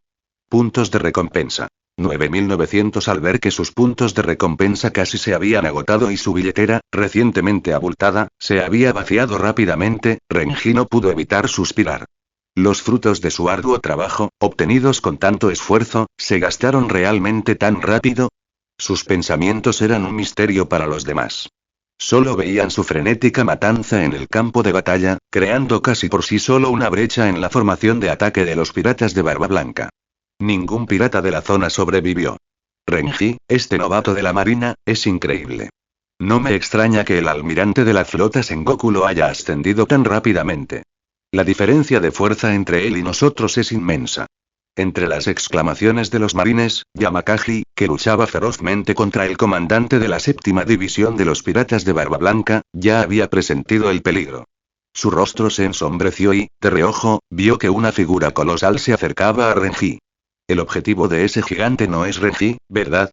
Puntos de recompensa. 9.900. Al ver que sus puntos de recompensa casi se habían agotado y su billetera, recientemente abultada, se había vaciado rápidamente, Renji no pudo evitar suspirar. Los frutos de su arduo trabajo, obtenidos con tanto esfuerzo, ¿se gastaron realmente tan rápido? Sus pensamientos eran un misterio para los demás. Solo veían su frenética matanza en el campo de batalla, creando casi por sí solo una brecha en la formación de ataque de los piratas de Barba Blanca. Ningún pirata de la zona sobrevivió. Renji, este novato de la marina, es increíble. No me extraña que el almirante de la flota Sengoku lo haya ascendido tan rápidamente. La diferencia de fuerza entre él y nosotros es inmensa. Entre las exclamaciones de los marines, Yamakagi, que luchaba ferozmente contra el comandante de la 7ª división de los piratas de Barba Blanca, ya había presentido el peligro. Su rostro se ensombreció y, de reojo, vio que una figura colosal se acercaba a Renji. El objetivo de ese gigante no es Renji, ¿verdad?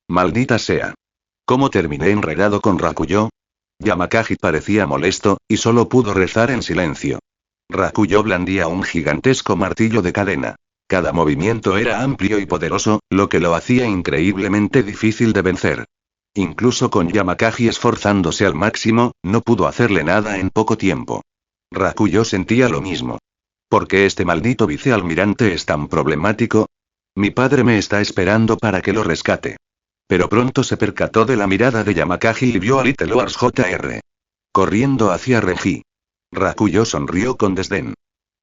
Maldita sea. ¿Cómo terminé enredado con Rakuyo? Yamakagi parecía molesto, y solo pudo rezar en silencio. Rakuyo blandía un gigantesco martillo de cadena. Cada movimiento era amplio y poderoso, lo que lo hacía increíblemente difícil de vencer. Incluso con Yamakagi esforzándose al máximo, no pudo hacerle nada en poco tiempo. Rakuyo sentía lo mismo. ¿Por qué este maldito vicealmirante es tan problemático? Mi padre me está esperando para que lo rescate. Pero pronto se percató de la mirada de Yamakagi y vio a Little Wars Jr. corriendo hacia Renji. Rakuyo sonrió con desdén.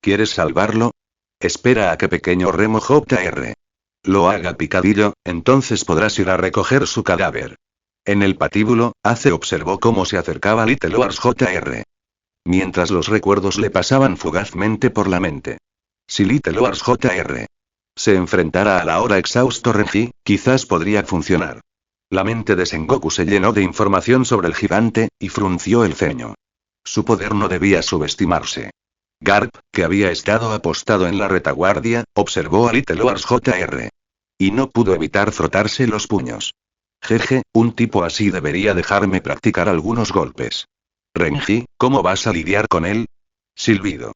¿Quieres salvarlo? Espera a que pequeño Remo Jr. lo haga picadillo, entonces podrás ir a recoger su cadáver. En el patíbulo, Ace observó cómo se acercaba Little Wars Jr. Mientras los recuerdos le pasaban fugazmente por la mente. Si Little Wars Jr. se enfrentara a la ahora exhausto Renji, quizás podría funcionar. La mente de Sengoku se llenó de información sobre el gigante, y frunció el ceño. Su poder no debía subestimarse. Garp, que había estado apostado en la retaguardia, observó a Little Wars Jr. Y no pudo evitar frotarse los puños. Jeje, un tipo así debería dejarme practicar algunos golpes. Renji, ¿cómo vas a lidiar con él? Silbido.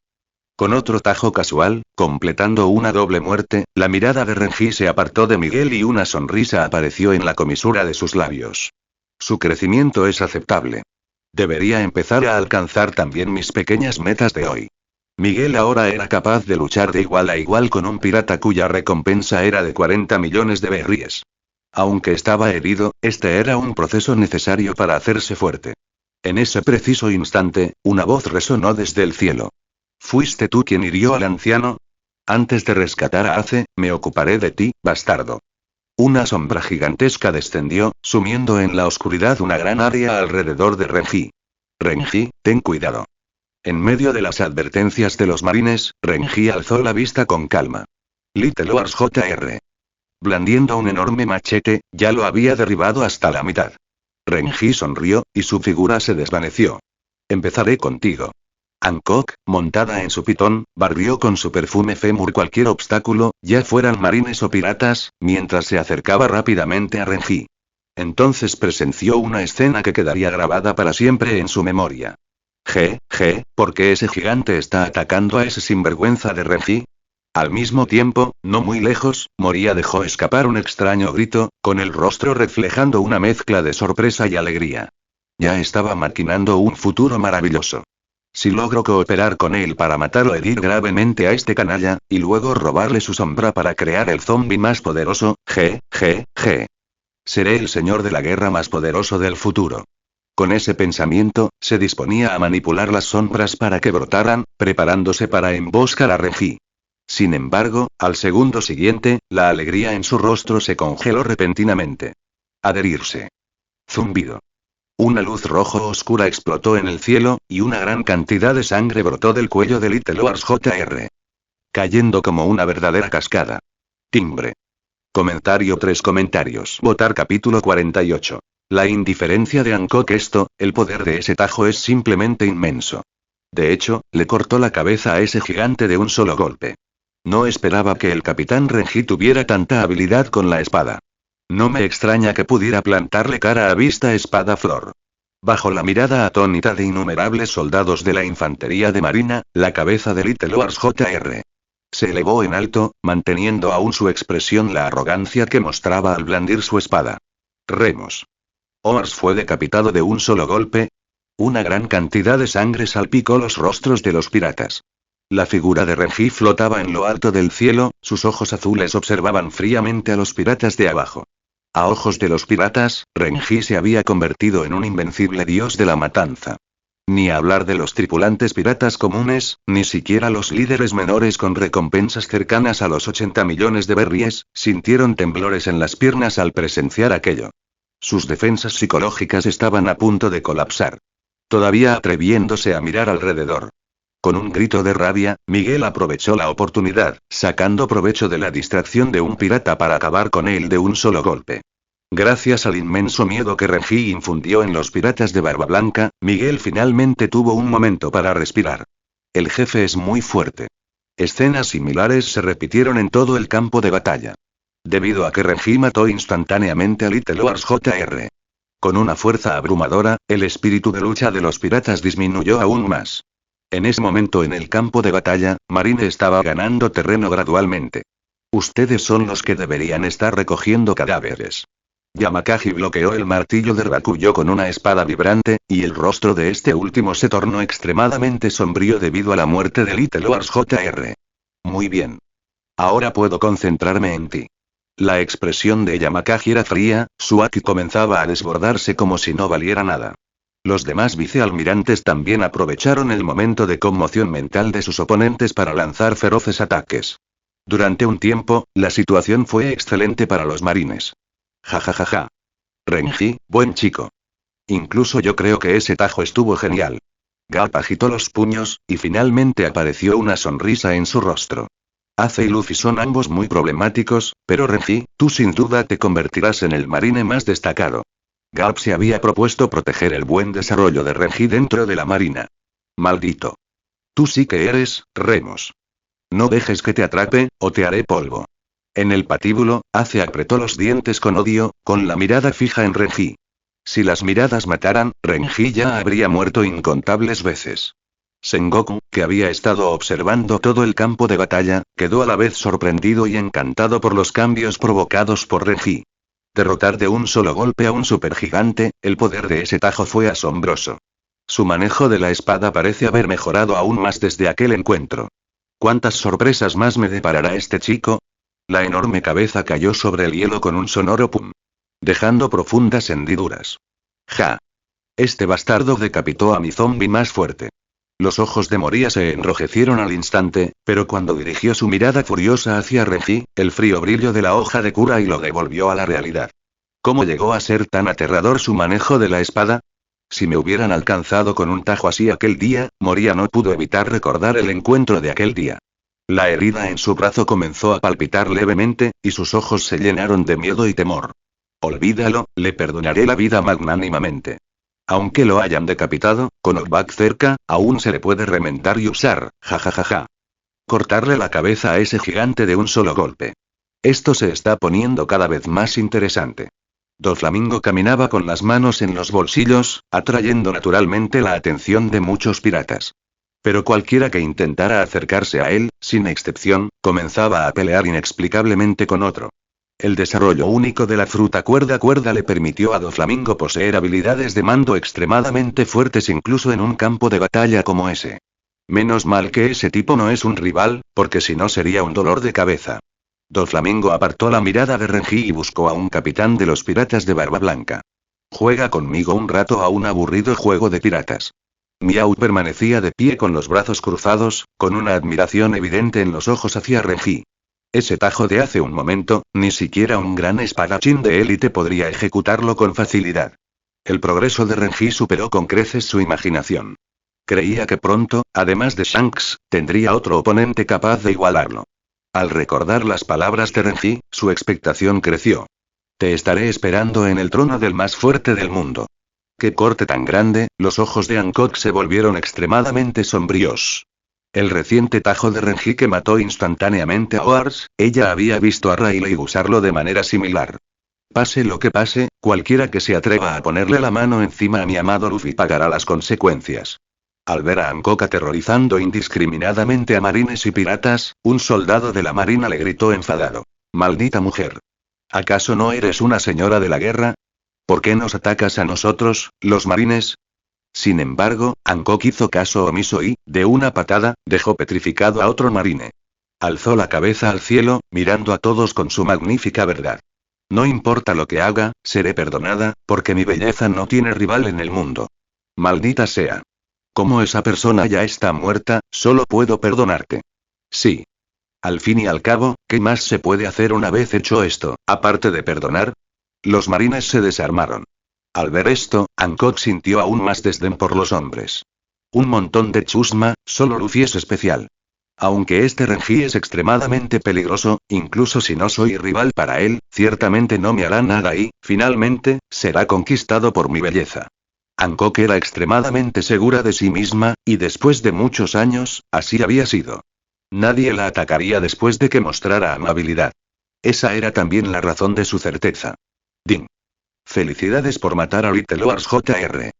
Con otro tajo casual, completando una doble muerte, la mirada de Renji se apartó de Miguel y una sonrisa apareció en la comisura de sus labios. Su crecimiento es aceptable. Debería empezar a alcanzar también mis pequeñas metas de hoy. Miguel ahora era capaz de luchar de igual a igual con un pirata cuya recompensa era de 40 millones de berries. Aunque estaba herido, este era un proceso necesario para hacerse fuerte. En ese preciso instante, una voz resonó desde el cielo. ¿Fuiste tú quien hirió al anciano? Antes de rescatar a Ace, me ocuparé de ti, bastardo. Una sombra gigantesca descendió, sumiendo en la oscuridad una gran área alrededor de Renji. Renji, ten cuidado. En medio de las advertencias de los marines, Renji alzó la vista con calma. Little Wars Jr. Blandiendo un enorme machete, ya lo había derribado hasta la mitad. Renji sonrió, y su figura se desvaneció. Empezaré contigo. Hancock, montada en su pitón, barrió con su perfume fémur cualquier obstáculo, ya fueran marines o piratas, mientras se acercaba rápidamente a Renji. Entonces presenció una escena que quedaría grabada para siempre en su memoria. ¿Por qué ese gigante está atacando a ese sinvergüenza de Renji? Al mismo tiempo, no muy lejos, Moria dejó escapar un extraño grito, con el rostro reflejando una mezcla de sorpresa y alegría. Ya estaba maquinando un futuro maravilloso. Si logro cooperar con él para matar o herir gravemente a este canalla, y luego robarle su sombra para crear el zombie más poderoso, seré el señor de la guerra más poderoso del futuro. Con ese pensamiento, se disponía a manipular las sombras para que brotaran, preparándose para emboscar a Renji. Sin embargo, al segundo siguiente, la alegría en su rostro se congeló repentinamente. Adherirse. Zumbido. Una luz rojo oscura explotó en el cielo, y una gran cantidad de sangre brotó del cuello de Little Wars Jr. Cayendo como una verdadera cascada. Timbre. Comentario 3 comentarios. Votar capítulo 48. La indiferencia de Hancock. El poder de ese tajo es simplemente inmenso. De hecho, le cortó la cabeza a ese gigante de un solo golpe. No esperaba que el capitán Renji tuviera tanta habilidad con la espada. No me extraña que pudiera plantarle cara a vista espada flor. Bajo la mirada atónita de innumerables soldados de la infantería de marina, la cabeza de Little Wars Jr. se elevó en alto, manteniendo aún su expresión la arrogancia que mostraba al blandir su espada. Remos. Oars fue decapitado de un solo golpe. Una gran cantidad de sangre salpicó los rostros de los piratas. La figura de Renji flotaba en lo alto del cielo, sus ojos azules observaban fríamente a los piratas de abajo. A ojos de los piratas, Renji se había convertido en un invencible dios de la matanza. Ni hablar de los tripulantes piratas comunes, ni siquiera los líderes menores con recompensas cercanas a los 80 millones de berries, sintieron temblores en las piernas al presenciar aquello. Sus defensas psicológicas estaban a punto de colapsar. Todavía atreviéndose a mirar alrededor. Con un grito de rabia, Miguel aprovechó la oportunidad, sacando provecho de la distracción de un pirata para acabar con él de un solo golpe. Gracias al inmenso miedo que Renji infundió en los piratas de Barba Blanca, Miguel finalmente tuvo un momento para respirar. El jefe es muy fuerte. Escenas similares se repitieron en todo el campo de batalla. Debido a que Renji mató instantáneamente a Little Wars Jr. Con una fuerza abrumadora, el espíritu de lucha de los piratas disminuyó aún más. En ese momento en el campo de batalla, Marine estaba ganando terreno gradualmente. Ustedes son los que deberían estar recogiendo cadáveres. Yamakagi bloqueó el martillo de Rakuyo con una espada vibrante, y el rostro de este último se tornó extremadamente sombrío debido a la muerte de Little Wars Jr. Muy bien. Ahora puedo concentrarme en ti. La expresión de Yamakagi era fría, su haki comenzaba a desbordarse como si no valiera nada. Los demás vicealmirantes también aprovecharon el momento de conmoción mental de sus oponentes para lanzar feroces ataques. Durante un tiempo, la situación fue excelente para los marines. Ja. Renji, buen chico. Incluso yo creo que ese tajo estuvo genial. Garp agitó los puños, y finalmente apareció una sonrisa en su rostro. Ace y Luffy son ambos muy problemáticos, pero Renji, tú sin duda te convertirás en el marine más destacado. Garp se había propuesto proteger el buen desarrollo de Renji dentro de la marina. Maldito. Tú sí que eres, Remus. No dejes que te atrape, o te haré polvo. En el patíbulo, Ace apretó los dientes con odio, con la mirada fija en Renji. Si las miradas mataran, Renji ya habría muerto incontables veces. Sengoku, que había estado observando todo el campo de batalla, quedó a la vez sorprendido y encantado por los cambios provocados por Renji. Derrotar de un solo golpe a un supergigante, el poder de ese tajo fue asombroso. Su manejo de la espada parece haber mejorado aún más desde aquel encuentro. ¿Cuántas sorpresas más me deparará este chico? La enorme cabeza cayó sobre el hielo con un sonoro pum, dejando profundas hendiduras. ¡Ja! Este bastardo decapitó a mi zombi más fuerte. Los ojos de Moria se enrojecieron al instante, pero cuando dirigió su mirada furiosa hacia Renji, el frío brillo de la hoja de cura y lo devolvió a la realidad. ¿Cómo llegó a ser tan aterrador su manejo de la espada? Si me hubieran alcanzado con un tajo así aquel día, Moria no pudo evitar recordar el encuentro de aquel día. La herida en su brazo comenzó a palpitar levemente, y sus ojos se llenaron de miedo y temor. Olvídalo, le perdonaré la vida magnánimamente. Aunque lo hayan decapitado, con Obak cerca, aún se le puede remendar y usar, jajajaja. Cortarle la cabeza a ese gigante de un solo golpe. Esto se está poniendo cada vez más interesante. Doflamingo caminaba con las manos en los bolsillos, atrayendo naturalmente la atención de muchos piratas. Pero cualquiera que intentara acercarse a él, sin excepción, comenzaba a pelear inexplicablemente con otro. El desarrollo único de la fruta cuerda le permitió a Doflamingo poseer habilidades de mando extremadamente fuertes incluso en un campo de batalla como ese. Menos mal que ese tipo no es un rival, porque si no sería un dolor de cabeza. Doflamingo apartó la mirada de Renji y buscó a un capitán de los piratas de Barba Blanca. Juega conmigo un rato a un aburrido juego de piratas. Miau permanecía de pie con los brazos cruzados, con una admiración evidente en los ojos hacia Renji. Ese tajo de hace un momento, ni siquiera un gran espadachín de élite podría ejecutarlo con facilidad. El progreso de Renji superó con creces su imaginación. Creía que pronto, además de Shanks, tendría otro oponente capaz de igualarlo. Al recordar las palabras de Renji, su expectación creció. Te estaré esperando en el trono del más fuerte del mundo. ¡Qué corte tan grande! Los ojos de Hancock se volvieron extremadamente sombríos. El reciente tajo de Renji que mató instantáneamente a Oars, ella había visto a Rayleigh usarlo de manera similar. Pase lo que pase, cualquiera que se atreva a ponerle la mano encima a mi amado Luffy pagará las consecuencias. Al ver a Hancock aterrorizando indiscriminadamente a marines y piratas, un soldado de la marina le gritó enfadado. «¡Maldita mujer! ¿Acaso no eres una señora de la guerra? ¿Por qué nos atacas a nosotros, los marines?» Sin embargo, Hancock hizo caso omiso y, de una patada, dejó petrificado a otro marine. Alzó la cabeza al cielo, mirando a todos con su magnífica verdad. No importa lo que haga, seré perdonada, porque mi belleza no tiene rival en el mundo. Maldita sea. Como esa persona ya está muerta, solo puedo perdonarte. Sí. Al fin y al cabo, ¿qué más se puede hacer una vez hecho esto, aparte de perdonar? Los marines se desarmaron. Al ver esto, Hancock sintió aún más desdén por los hombres. Un montón de chusma, solo Luffy es especial. Aunque este Renji es extremadamente peligroso, incluso si no soy rival para él, ciertamente no me hará nada y, finalmente, será conquistado por mi belleza. Hancock era extremadamente segura de sí misma, y después de muchos años, así había sido. Nadie la atacaría después de que mostrara amabilidad. Esa era también la razón de su certeza. Ding. Felicidades por matar a Little Wars Jr.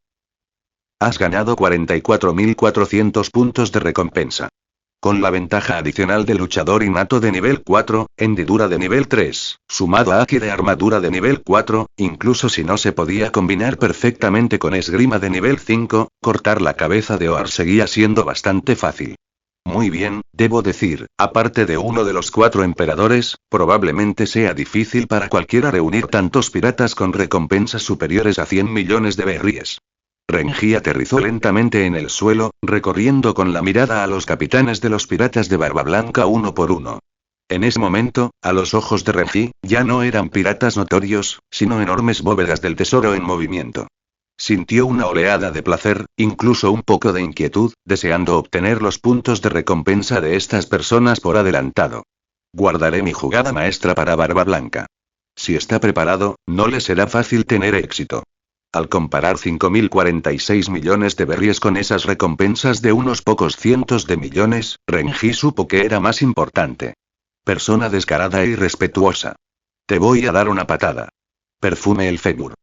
Has ganado 44.400 puntos de recompensa. Con la ventaja adicional de luchador innato de nivel 4, hendidura de nivel 3, sumado a Haki de armadura de nivel 4, incluso si no se podía combinar perfectamente con esgrima de nivel 5, cortar la cabeza de Oar seguía siendo bastante fácil. Muy bien, debo decir, aparte de uno de los 4 emperadores, probablemente sea difícil para cualquiera reunir tantos piratas con recompensas superiores a 100 millones de berries. Renji aterrizó lentamente en el suelo, recorriendo con la mirada a los capitanes de los piratas de Barba Blanca uno por uno. En ese momento, a los ojos de Renji, ya no eran piratas notorios, sino enormes bóvedas del tesoro en movimiento. Sintió una oleada de placer, incluso un poco de inquietud, deseando obtener los puntos de recompensa de estas personas por adelantado. Guardaré mi jugada maestra para Barba Blanca. Si está preparado, no le será fácil tener éxito. Al comparar 5.046 millones de berries con esas recompensas de unos pocos cientos de millones, Renji supo que era más importante. Persona descarada e irrespetuosa. Te voy a dar una patada. Perfume el fémur.